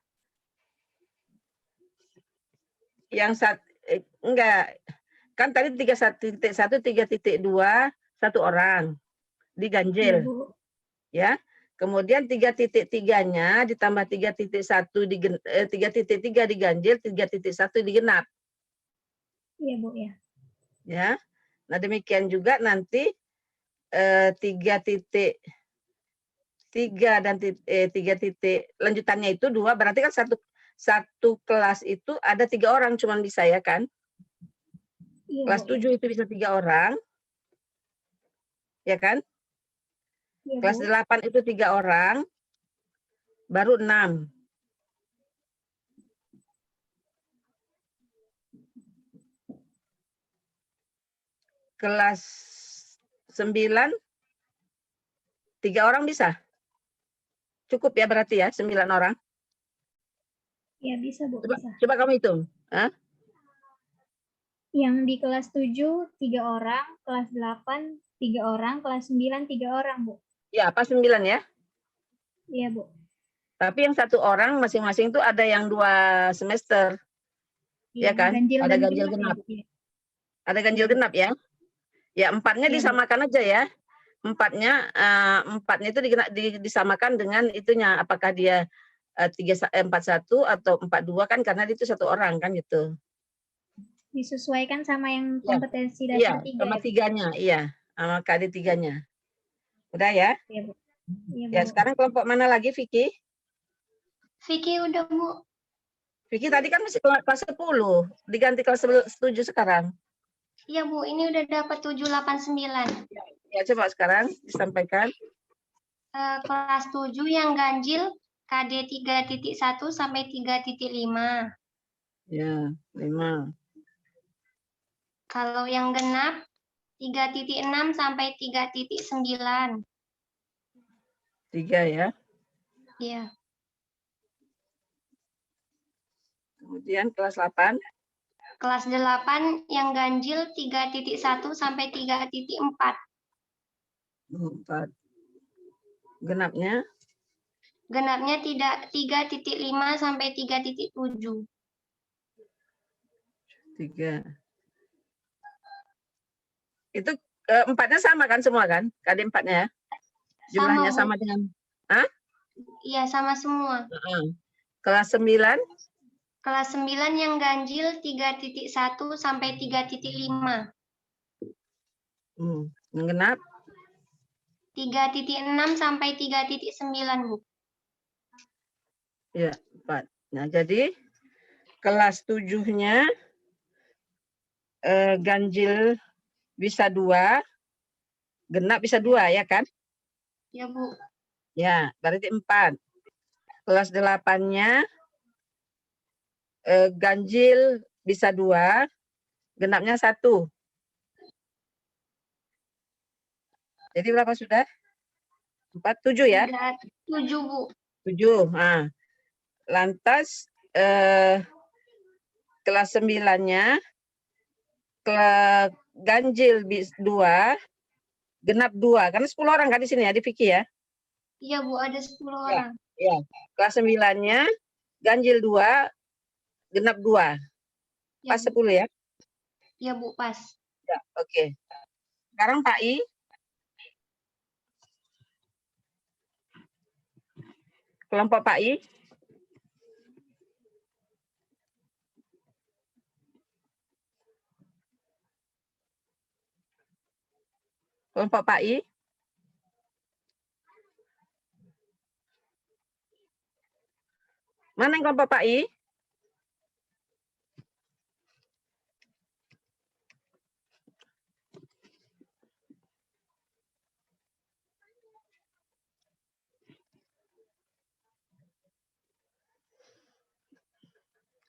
Yang enggak. Kan tadi 3.1, 3.2, 1 orang di ganjil. Iya, Bu. Ya. Kemudian 3.3-nya ditambah 3.1 di 3.3 di ganjil, 3.1 di genap. Iya, Bu, ya. Ya. Nah, demikian juga nanti 3.3 dan 3 titik lanjutannya itu 2, berarti kan satu kelas itu ada 3 orang cuman bisa ya kan? Iya, Kelas Bu, 7 itu bisa 3 orang. Ya kan? Iya, Kelas Bu. 8 itu 3 orang. Baru 6. Kelas 9 3 orang bisa? Cukup ya berarti ya 9 orang? Iya, bisa, Bu, bisa. Coba kamu hitung. Hah? Yang di kelas 7 3 orang, kelas 8 3 orang, kelas 9 3 orang, Bu. Ya, pas 9 ya. Iya, Bu. Tapi yang 1 orang masing-masing itu ada yang 2 semester. Iya, Ya kan? ganjil Ada dan ganjil genap, genap. ya, Bu. Iya. Ada ganjil genap ya? Ya, empatnya Iya, Bu. disamakan aja ya. Empatnya itu disamakan dengan itunya. Apakah dia 41 atau 42 kan karena itu satu orang kan gitu. Disesuaikan sama yang Iya. kompetensi Iya, dasar 3 sama ya, Bu? tiganya, iya. Sama KD 3-nya. Udah ya? Iya, Bu. Iya, Ya, Bu. sekarang kelompok mana lagi, Vicky? Vicky udah, Bu. Vicky tadi kan masih kelas 10, diganti kelas 7 sekarang. Iya, Bu. Ini udah dapat 789. Ya, coba sekarang disampaikan. Kelas 7 yang ganjil KD 3.1 sampai 3.5. Ya, 5. Kalau yang genap 3.6 sampai 3.9. 3 ya. Iya. Kemudian kelas 8. Kelas 8 yang ganjil 3.1 sampai 3.4. 4. Genapnya Genapnya 3.5 sampai 3.7. 3. Itu empatnya sama kan semua kan? KD 4-nya ya? Jumlahnya Sama, Bu. sama dengan Iya, sama semua. kelas 9. Kelas 9 yang ganjil 3.1 sampai 3.5. Yang genap 3.6 sampai 3.9, Bu. ya 4. Nah, jadi kelas 7-nya ganjil bisa 2, genap bisa 2 ya kan? Ya, Bu. Ya, berarti 4. Kelas 8-nya ganjil bisa 2, genapnya 1. Jadi berapa sudah? 4, 7 ya? Sudah 7, Bu. 7. Nah, lantas kelas 9-nya ganjil 2, genap 2. Karena 10 orang kan di sini ya, di Vicky ya? Iya, Bu, ada 10 Ya. orang. Ya. Kelas 9-nya ganjil 2, genap 2. Ya, Pas Bu. 10 ya? Ya, Bu, pas. Ya, oke. Sekarang Pak I. Kelompok Pak I. Kelompok Pak I. Mana yang kelompok Pak I?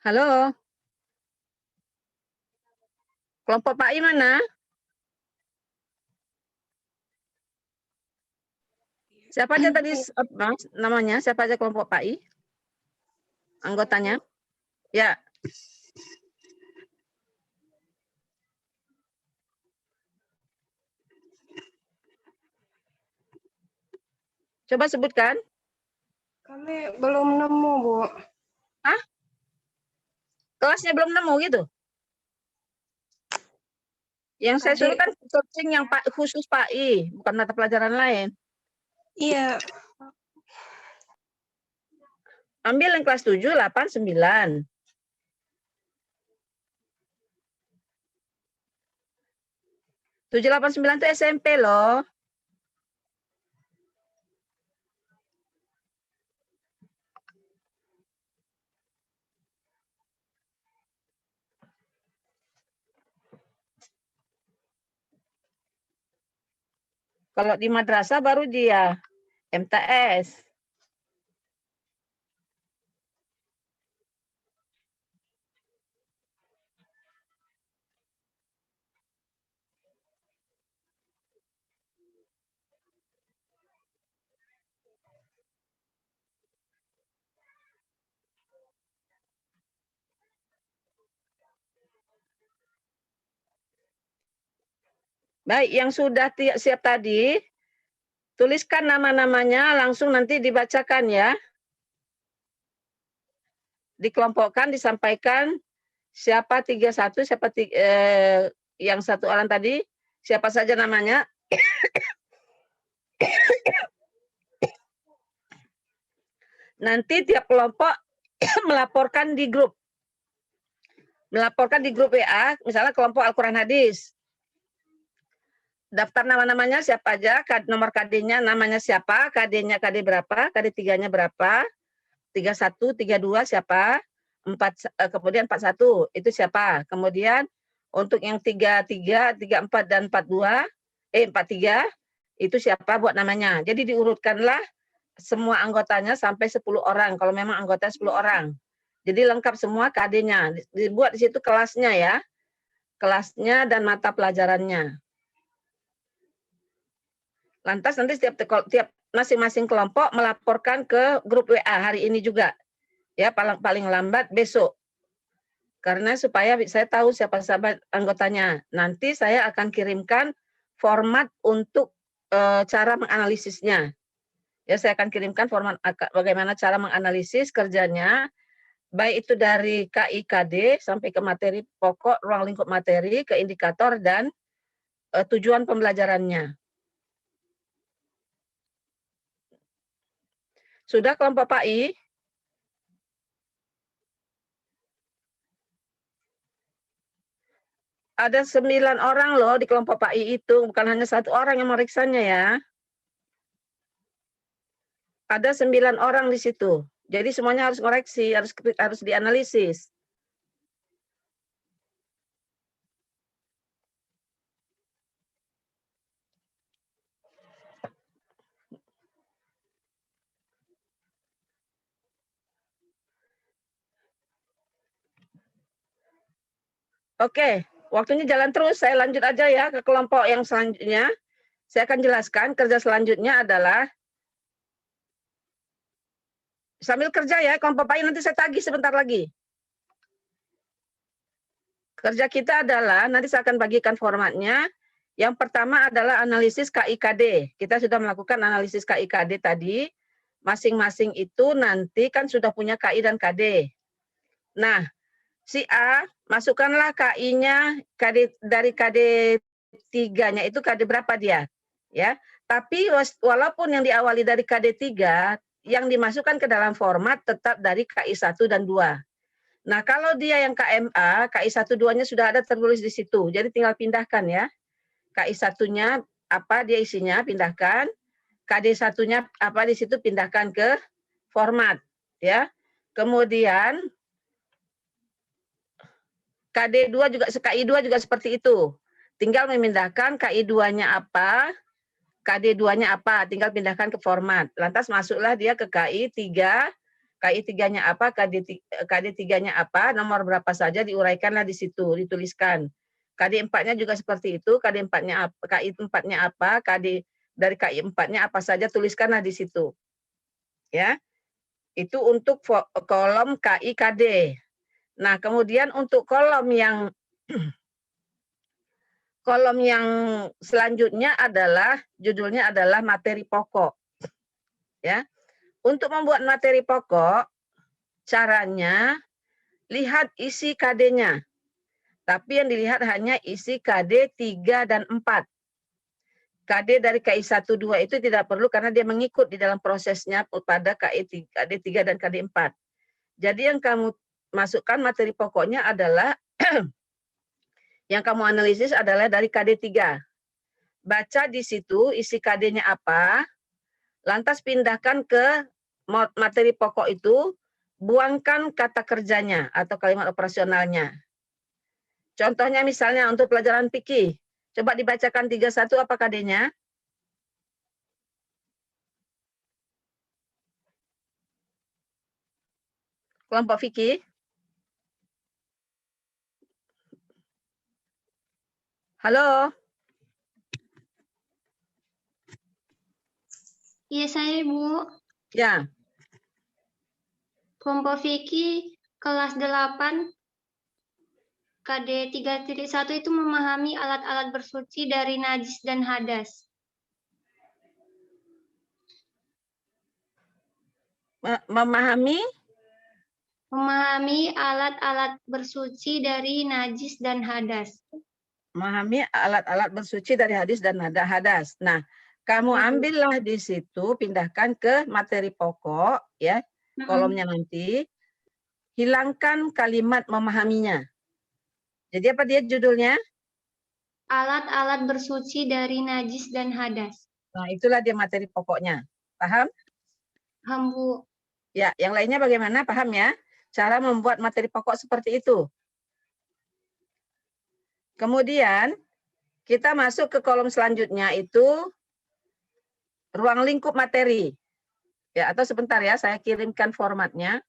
Halo. Kelompok Pak I mana? Siapa aja tadi namanya? Siapa aja kelompok Pak I? Anggotanya? Ya. Coba sebutkan. Kami belum nemu, Bu. Hah? Kelasnya belum nemu gitu? Yang saya suruh kan searching yang khusus Pak I, bukan mata pelajaran lain. Iya. Ambil yang kelas 7, 8, 9. Tujuh, 8, 9 itu SMP loh. Kalau di madrasah baru dia MTS. Baik, yang sudah siap tadi, tuliskan nama-namanya, langsung nanti dibacakan ya. Dikelompokkan, disampaikan siapa 31, siapa yang satu orang tadi, siapa saja namanya? Nanti tiap kelompok melaporkan di grup. Melaporkan di grup WA, misalnya kelompok Al-Quran Hadis. Daftar nama-namanya siapa aja, nomor KD-nya namanya siapa, KD-nya KD berapa, KD 3-nya berapa, 31, 32 siapa, 4, kemudian 41 itu siapa. Kemudian untuk yang 33, 34 dan 42, 43 itu siapa buat namanya. Jadi diurutkanlah semua anggotanya sampai 10 orang kalau memang anggota 10 orang. Jadi lengkap semua KD-nya. Dibuat di situ kelasnya ya. Kelasnya dan mata pelajarannya. Lantas nanti tiap masing-masing kelompok melaporkan ke grup WA hari ini juga. Ya, paling lambat besok. Karena supaya saya tahu siapa sahabat anggotanya. Nanti saya akan kirimkan format untuk cara menganalisisnya. Ya, saya akan kirimkan format bagaimana cara menganalisis kerjanya, baik itu dari KIKD sampai ke materi pokok, ruang lingkup materi, ke indikator dan tujuan pembelajarannya. Sudah kelompok PAI? Ada 9 orang loh di kelompok PAI itu, bukan hanya 1 orang yang meriksanya ya. Ada 9 orang di situ. Jadi semuanya harus koreksi, harus dianalisis. Oke, waktunya jalan terus. Saya lanjut aja ya ke kelompok yang selanjutnya. Saya akan jelaskan kerja selanjutnya adalah sambil kerja ya, kelompok PAI nanti saya tagih sebentar lagi. Kerja kita adalah, nanti saya akan bagikan formatnya. Yang pertama adalah analisis KIKD. Kita sudah melakukan analisis KIKD tadi. Masing-masing itu nanti kan sudah punya KI dan KD. Nah, si A, masukkanlah KI-nya dari KD 3-nya itu KD berapa dia? Ya. Tapi walaupun yang diawali dari KD 3, yang dimasukkan ke dalam format tetap dari KI 1 dan 2. Nah, kalau dia yang KMA, KI 1, 2-nya sudah ada tertulis di situ. Jadi tinggal pindahkan ya. KI 1-nya apa dia isinya, pindahkan. KD 1-nya apa di situ, pindahkan ke format. Ya. Kemudian KD 2 juga, KI 2 juga seperti itu. Tinggal memindahkan KI 2-nya apa, KD 2-nya apa, tinggal pindahkan ke format. Lantas masuklah dia ke KI 3, KI 3-nya apa, KD 3-nya apa, nomor berapa saja diuraikanlah di situ, dituliskan. KD 4-nya juga seperti itu, KD 4-nya apa, KI 4-nya apa, KD dari KI 4-nya apa saja, tuliskanlah di situ. Ya. Itu untuk kolom KI KD. Nah, kemudian untuk kolom yang selanjutnya adalah judulnya adalah materi pokok. Ya. Untuk membuat materi pokok, caranya lihat isi KD-nya. Tapi yang dilihat hanya isi KD 3 dan 4. KD dari KI 1, 2 itu tidak perlu karena dia mengikut di dalam prosesnya pada KD 3 dan KD 4. Jadi yang kamu masukkan materi pokoknya adalah yang kamu analisis adalah dari KD 3. Baca di situ isi KD-nya apa, lantas pindahkan ke materi pokok itu, buangkan kata kerjanya atau kalimat operasionalnya. Contohnya misalnya untuk pelajaran fikih, coba dibacakan 31 apa KD-nya? Kelompok fikih. Halo? Iya, saya, Bu. Ya. Kelompok fikih kelas 8 KD 3.1 itu memahami alat-alat bersuci dari najis dan hadas. Memahami Memahami alat-alat bersuci dari najis dan hadas. memahami alat-alat bersuci dari hadis dan nada hadas. Nah, kamu ambillah di situ, pindahkan ke materi pokok, ya, kolomnya nanti, hilangkan kalimat memahaminya. Jadi apa dia judulnya? Alat-alat bersuci dari najis dan hadas. Nah, itulah dia materi pokoknya. Paham? Paham, Bu. Ya, yang lainnya bagaimana? Paham ya? Cara membuat materi pokok seperti itu. Kemudian, kita masuk ke kolom selanjutnya itu ruang lingkup materi. Ya, atau sebentar ya, saya kirimkan formatnya.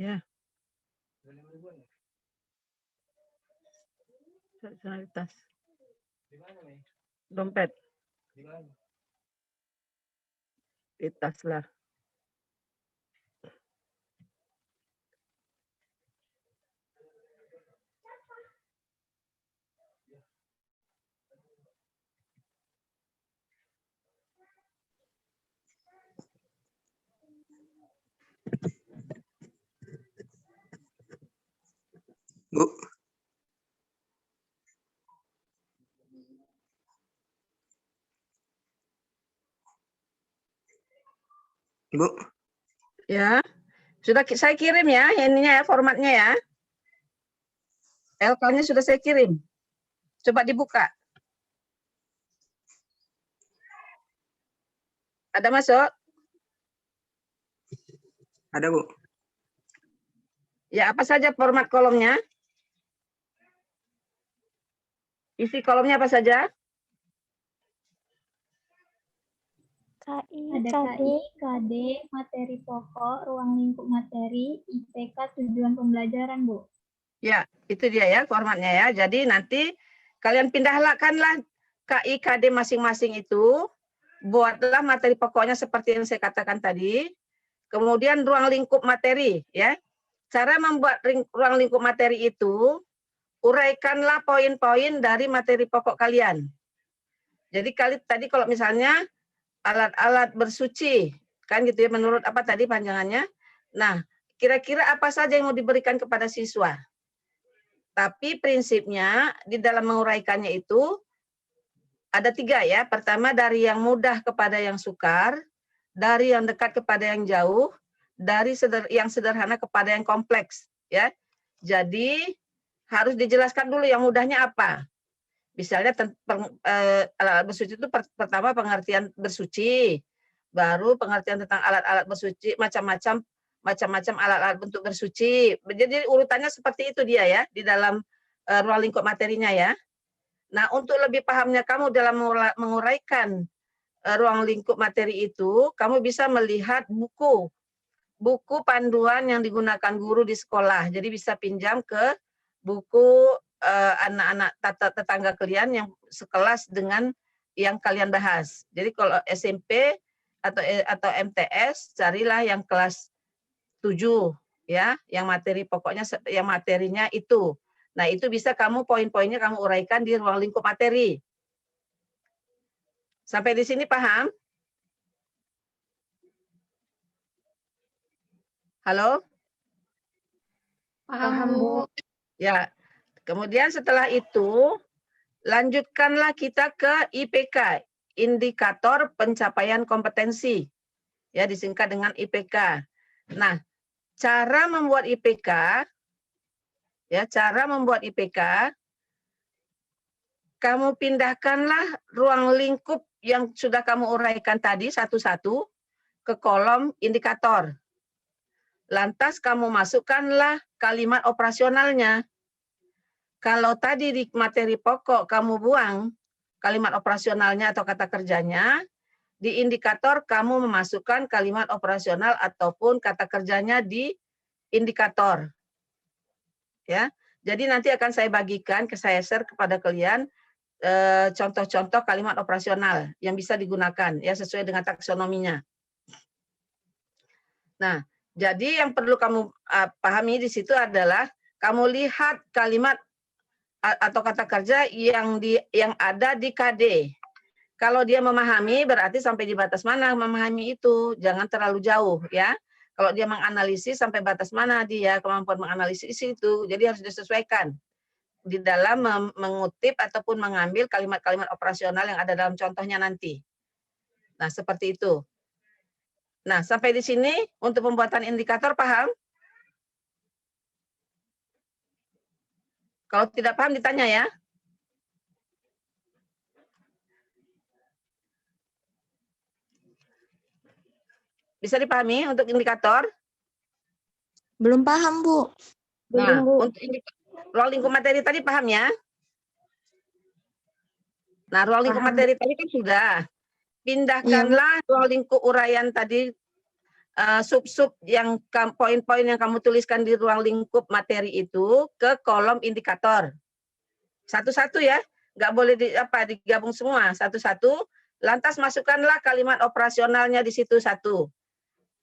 Ya. Tas. Dompet. Di tas lah. Bu. Bu. Ya. Sudah saya kirim ya, ininya ya, formatnya ya. LK-nya sudah saya kirim. Coba dibuka. Ada masuk? Ada, Bu. Ya, apa saja format kolomnya? Isi kolomnya apa saja? Ada KI, KD, materi pokok, ruang lingkup materi, IPK, tujuan pembelajaran, Bu. Ya, itu dia ya formatnya ya. Jadi nanti kalian pindahkanlah KI, KD masing-masing itu. Buatlah materi pokoknya seperti yang saya katakan tadi. Kemudian ruang lingkup materi ya. Cara membuat ruang lingkup materi itu, uraikanlah poin-poin dari materi pokok kalian. Jadi tadi kalau misalnya alat-alat bersuci, kan gitu ya, menurut apa tadi panjangannya. Nah, kira-kira apa saja yang mau diberikan kepada siswa. Tapi prinsipnya di dalam menguraikannya itu ada 3 ya. Pertama dari yang mudah kepada yang sukar, dari yang dekat kepada yang jauh, dari yang sederhana kepada yang kompleks ya. Jadi harus dijelaskan dulu yang mudahnya apa. Misalnya alat bersuci itu pertama pengertian bersuci, baru pengertian tentang alat-alat bersuci, macam-macam alat-alat bentuk bersuci. Jadi urutannya seperti itu dia ya di dalam ruang lingkup materinya ya. Nah, untuk lebih pahamnya kamu dalam menguraikan ruang lingkup materi itu, kamu bisa melihat buku panduan yang digunakan guru di sekolah. Jadi bisa pinjam ke buku anak-anak tetangga kalian yang sekelas dengan yang kalian bahas. Jadi kalau SMP atau MTS, carilah yang kelas 7 ya, yang materi pokoknya yang materinya itu. Nah, itu bisa kamu poin-poinnya kamu uraikan di ruang lingkup materi. Sampai di sini paham? Halo? Paham, Bu. Ya. Kemudian setelah itu lanjutkanlah kita ke IPK, indikator pencapaian kompetensi. Ya, disingkat dengan IPK. Nah, cara membuat IPK, ya, cara membuat IPK, kamu pindahkanlah ruang lingkup yang sudah kamu uraikan tadi satu-satu ke kolom indikator. Lantas kamu masukkanlah kalimat operasionalnya. Kalau tadi di materi pokok kamu buang kalimat operasionalnya atau kata kerjanya, di indikator kamu memasukkan kalimat operasional ataupun kata kerjanya di indikator. Ya, jadi nanti akan saya bagikan, saya share kepada kalian contoh-contoh kalimat operasional yang bisa digunakan ya sesuai dengan taksonominya. Nah, jadi yang perlu kamu pahami di situ adalah kamu lihat kalimat atau kata kerja yang ada di KD. Kalau dia memahami berarti sampai di batas mana memahami itu, jangan terlalu jauh ya. Kalau dia menganalisis sampai batas mana dia kemampuan menganalisis itu, jadi harus disesuaikan di dalam mengutip ataupun mengambil kalimat-kalimat operasional yang ada dalam contohnya nanti. Nah, seperti itu. Nah, sampai di sini untuk pembuatan indikator paham? Kalau tidak paham ditanya ya. Bisa dipahami untuk indikator? Belum paham, Bu. Nah, untuk ruang lingkup materi tadi paham ya? Nah, ruang lingkup materi tadi kan sudah. Pindahkanlah ruang lingkup uraian tadi, sub-sub yang poin-poin yang kamu tuliskan di ruang lingkup materi itu ke kolom indikator. Satu-satu ya, nggak boleh digabung semua, satu-satu. Lantas masukkanlah kalimat operasionalnya di situ satu.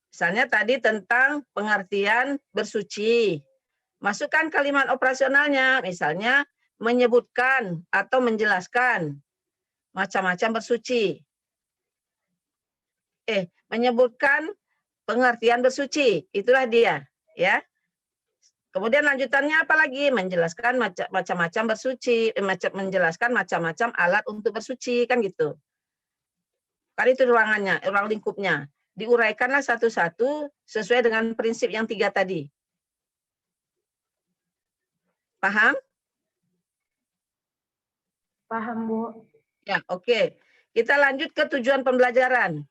Misalnya tadi tentang pengertian bersuci. Masukkan kalimat operasionalnya, misalnya menyebutkan atau menjelaskan macam-macam bersuci. Menyebutkan pengertian bersuci, itulah dia, ya. Kemudian lanjutannya apa lagi? Menjelaskan macam-macam bersuci, menjelaskan macam-macam alat untuk bersuci, kan gitu. Kan itu ruangannya, ruang lingkupnya. Diuraikanlah satu-satu sesuai dengan prinsip yang 3 tadi. Paham? Paham, Bu. Ya, oke. Kita lanjut ke tujuan pembelajaran.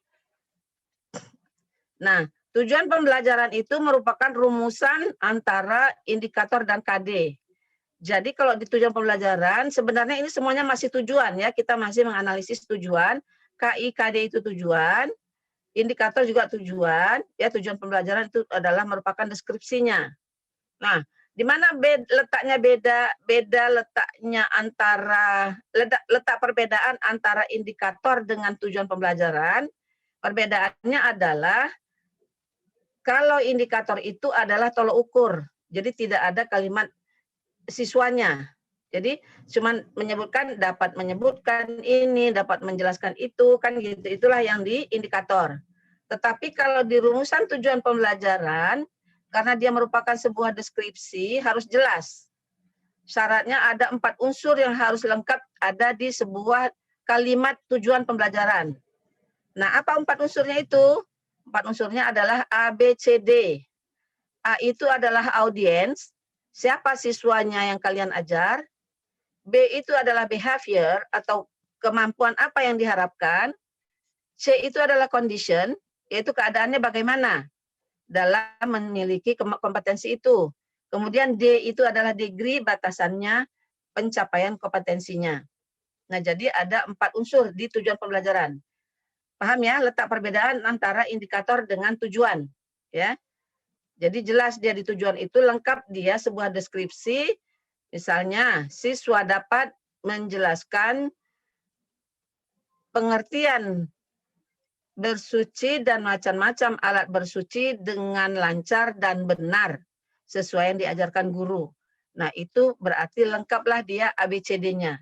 Nah, tujuan pembelajaran itu merupakan rumusan antara indikator dan KD. Jadi kalau di tujuan pembelajaran, sebenarnya ini semuanya masih tujuan ya. Kita masih menganalisis tujuan. KI, KD itu tujuan. Indikator juga tujuan, ya tujuan pembelajaran itu adalah merupakan deskripsinya. Nah, di mana letaknya letaknya antara letak perbedaan antara indikator dengan tujuan pembelajaran? Perbedaannya adalah kalau indikator itu adalah tolok ukur, jadi tidak ada kalimat siswanya. Jadi cuman dapat menyebutkan ini, dapat menjelaskan itu, kan gitu. Itulah yang di indikator. Tetapi kalau di rumusan tujuan pembelajaran, karena dia merupakan sebuah deskripsi, harus jelas. Syaratnya ada 4 unsur yang harus lengkap ada di sebuah kalimat tujuan pembelajaran. Nah, apa 4 unsurnya itu? 4 unsurnya adalah A, B, C, D. A itu adalah audiens, siapa siswanya yang kalian ajar. B itu adalah behavior atau kemampuan apa yang diharapkan. C itu adalah condition, yaitu keadaannya bagaimana dalam memiliki kompetensi itu. Kemudian D itu adalah degree batasannya pencapaian kompetensinya. Nah, jadi ada 4 unsur di tujuan pembelajaran. Paham ya letak perbedaan antara indikator dengan tujuan, ya. Jadi jelas dia di tujuan itu lengkap dia sebuah deskripsi. Misalnya, siswa dapat menjelaskan pengertian bersuci dan macam-macam alat bersuci dengan lancar dan benar sesuai yang diajarkan guru. Nah, itu berarti lengkaplah dia ABCD-nya.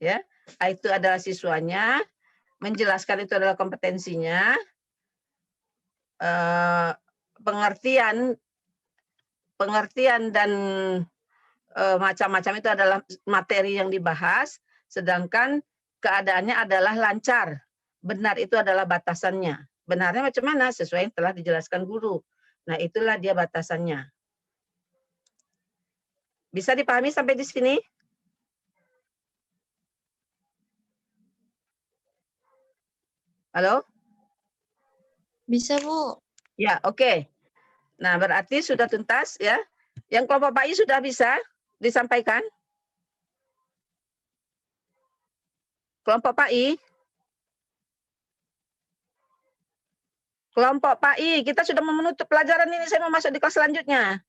Ya, itu adalah siswanya, menjelaskan itu adalah kompetensinya, pengertian dan macam-macam itu adalah materi yang dibahas, sedangkan keadaannya adalah lancar. Benar itu adalah batasannya. benarnya macam mana sesuai yang telah dijelaskan guru. Nah, itulah dia batasannya. Bisa dipahami sampai di sini? Halo? Bisa, Bu. Ya, oke. Nah, berarti sudah tuntas ya. Yang kelompok Pak I sudah bisa disampaikan? Kelompok Pak I? Kelompok Pak I, kita sudah mau menutup pelajaran ini, saya mau masuk di kelas selanjutnya.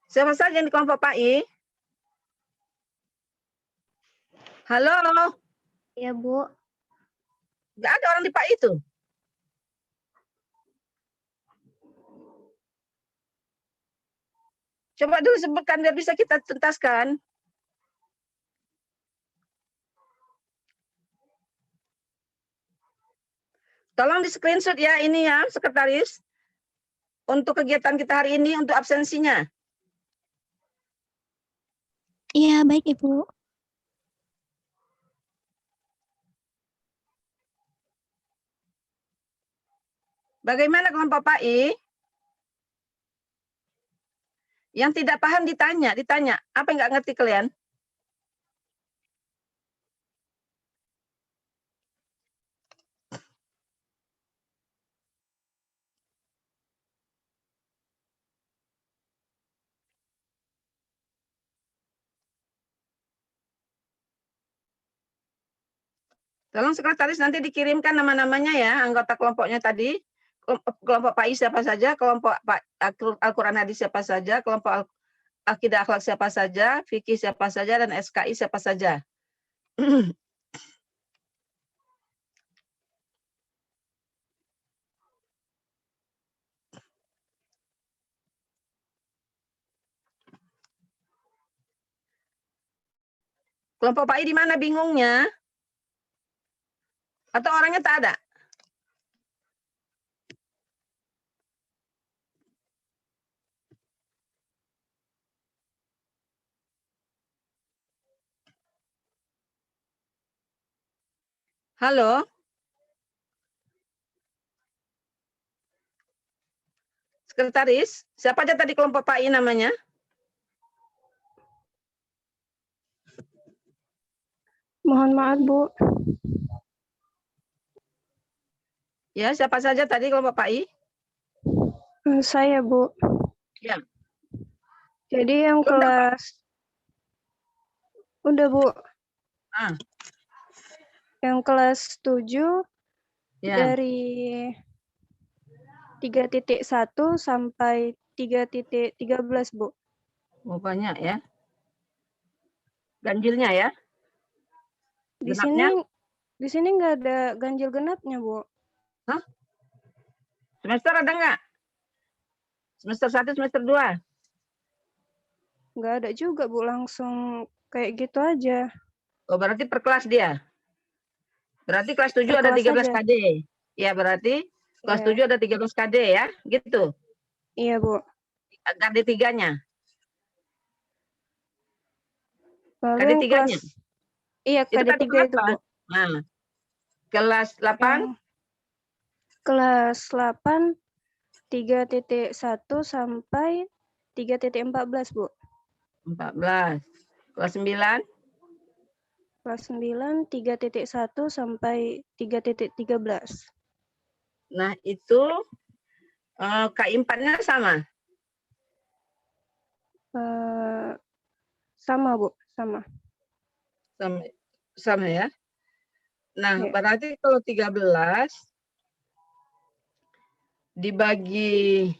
Siapa saja yang di kelompok Pak I? Halo? Ya, Bu. Nggak ada orang di Pak I itu. Coba dulu sebutkan biar bisa kita tuntaskan. Tolong di screenshot ya ini ya, sekretaris. Untuk kegiatan kita hari ini, untuk absensinya. Iya, baik Ibu. Bagaimana kelompok Pak I? Yang tidak paham ditanya. Apa yang nggak ngerti kalian? Tolong sekretaris nanti dikirimkan nama-namanya ya, anggota kelompoknya tadi. Kelompok Pak I siapa saja, kelompok Pak Al-Quran Hadis siapa saja, kelompok Akidah Akhlak siapa saja, Fikih siapa saja, dan SKI siapa saja. Kelompok Pak I di mana bingungnya? Atau orangnya tak ada? Halo? Sekretaris, siapa aja tadi kelompok Pak I namanya? Mohon maaf, Bu. Ya, siapa saja tadi kelompok Pak I? Saya, Bu. Ya. Jadi yang Udah, Pak. kelas... Udah, Bu. Ah, Yang kelas 7 ya. dari 3.1 sampai 3.13, Bu. Oh, banyak ya. Ganjilnya ya. Di Genapnya? sini nggak ada ganjil genapnya, Bu. Hah? Semester ada nggak? Semester 1, semester 2? Nggak ada juga, Bu. Langsung kayak gitu aja. Oh, berarti per kelas dia. Berarti kelas 7 Per ada kelas 13 aja. KD. Ya, berarti kelas Iya. 7 ada 13 KD ya, gitu. Iya, Bu. KD 3-nya. Lalu KD yang 3-nya. kelas... Iya, Itu KD KD 3 itu, berapa? Bu. Nah, kelas 8? Yang kelas 8 3.1 sampai 3.14, Bu. 14. Kelas 9? Kelas 9 3.1 sampai 3.13. Nah, itu KI 4-nya sama? Sama, Bu, sama. Sama ya. Nah, Ya. berarti kalau 13 dibagi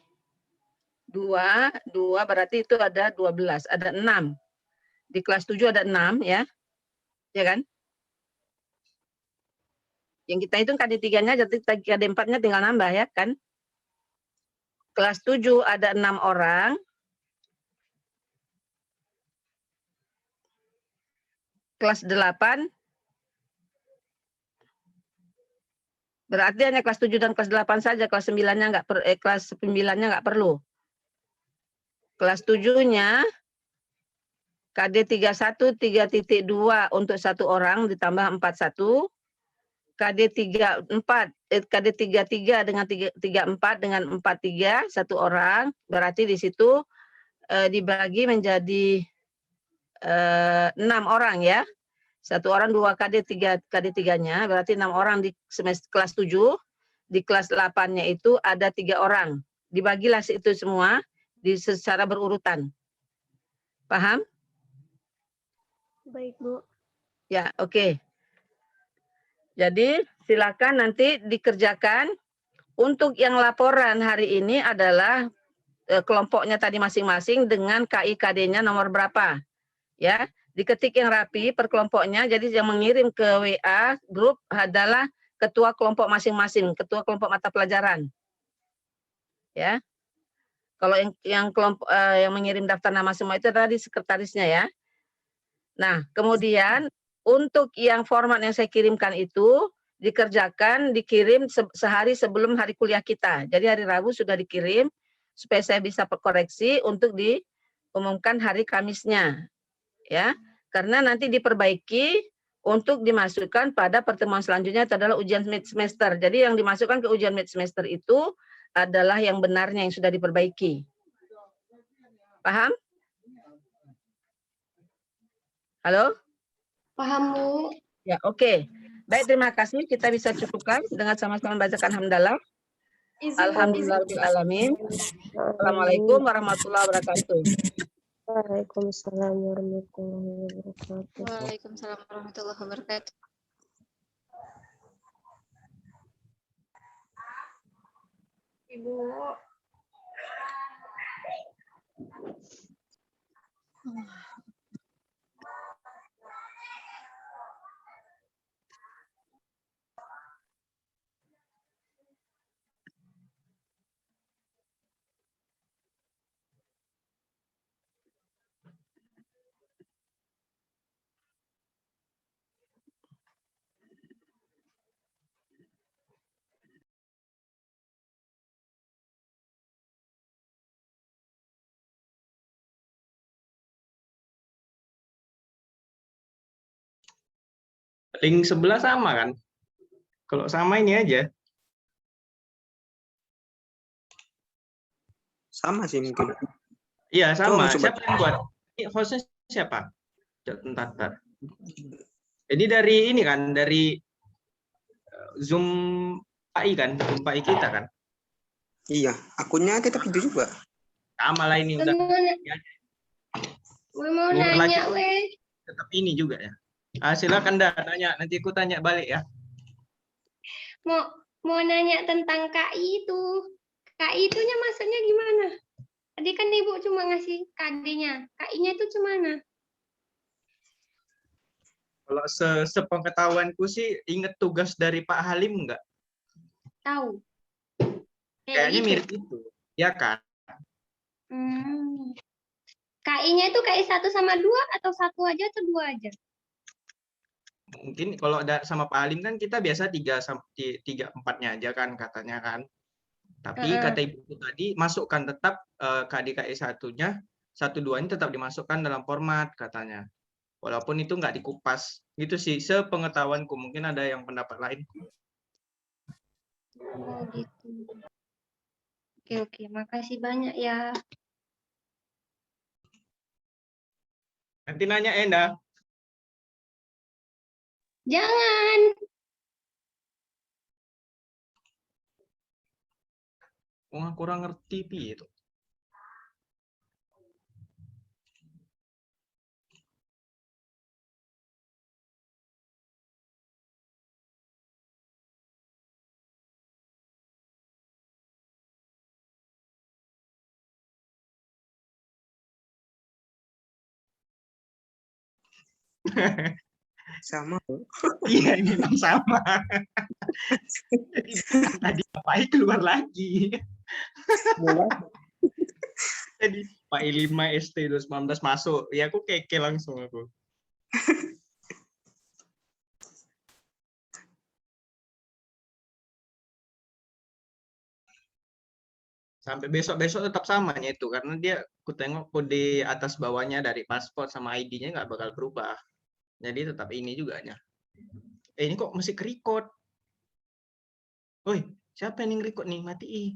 2 berarti itu ada 12, ada 6. Di kelas 7 ada 6 ya. Ya kan? Yang kita hitung KD 3-nya, jadi KD 4-nya tinggal nambah ya kan? Kelas 7 ada 6 orang. Kelas 8 berarti hanya kelas 7 dan kelas 8 saja, kelas 9-nya kelas 9-nya nggak perlu. Kelas 7-nya KD 31 3.2 untuk 1 orang ditambah 41. KD 34 KD 33 dengan 34 dengan 43 1 orang, berarti di situ dibagi menjadi 6 orang ya. 1 orang 2 KD 3 KD 3-nya, berarti 6 orang di semester kelas 7. Di kelas 8-nya itu ada 3 orang. Dibagilah itu semua secara berurutan. Paham? Baik, Bu. Ya, oke. Jadi silakan nanti dikerjakan. Untuk yang laporan hari ini adalah kelompoknya tadi masing-masing dengan KIKD-nya nomor berapa. Ya, diketik yang rapi per kelompoknya. Jadi yang mengirim ke WA grup adalah ketua kelompok masing-masing, ketua kelompok mata pelajaran. Ya. Kalau yang kelompok yang mengirim daftar nama semua itu tadi sekretarisnya ya. Nah, kemudian untuk yang format yang saya kirimkan itu dikerjakan, dikirim sehari sebelum hari kuliah kita. Jadi hari Rabu sudah dikirim supaya saya bisa koreksi untuk diumumkan hari Kamisnya. Ya, karena nanti diperbaiki untuk dimasukkan pada pertemuan selanjutnya itu adalah ujian mid semester. Jadi yang dimasukkan ke ujian mid semester itu adalah yang benarnya yang sudah diperbaiki. Paham? Halo? Paham, Bu? Ya, oke. Baik, terima kasih. Kita bisa cukupkan dengan sama-sama membacakan hamdalah. Alhamdulillahirrahmanirrahim. Assalamualaikum warahmatullahi wabarakatuh. Waalaikumsalam warahmatullahi wabarakatuh. Waalaikumsalam warahmatullahi wabarakatuh. Ibu. Link sebelah sama kan? Kalau sama ini aja. Sama sih mungkin. Iya, sama. Coba. Siapa yang buat? Ini hostnya siapa? Bentar. Ini dari ini kan, dari Zoom PAI kan, Zoom PAI kita kan? Iya, akunnya tetap itu juga. Sama lah ini udah. Mau nanya, weh. Tetap ini juga ya. Silakan dah nanya, nanti aku tanya balik ya. Mau nanya tentang KI itu. KI itunya maksudnya gimana? Tadi kan Ibu cuma ngasih KD-nya. KI-nya itu gimana? Kalau sepengetahuanku sih inget tugas dari Pak Halim enggak? Tahu. Kayaknya gitu. mirip itu. Ya kan? KI-nya itu KI 1 sama 2 atau 1 aja atau 2 aja? Mungkin kalau sama Pak Halim kan kita biasa 3/4-nya aja kan katanya kan. Tapi kata Ibu tadi masukkan tetap KDKI 1-nya, 1-2-nya tetap dimasukkan dalam format katanya. Walaupun itu nggak dikupas. Gitu sih sepengetahuanku, mungkin ada yang pendapat lain. Oh gitu. Oke, makasih banyak ya. Nanti nanya Enda. Jangan. Wah, kurang ngerti itu. Sama. Iya, ini memang sama. Jadi tadi Pak keluar lagi. Jadi Pak 5 ST 2019 masuk. Ya aku keke langsung aku. Sampai besok-besok tetap samanya itu karena dia aku tengok kode atas bawahnya dari paspor sama ID-nya nggak bakal berubah. Jadi tetap ini juga nya. Ini kok masih ke-record? Woi, siapa yang nge-record nih? Matiin.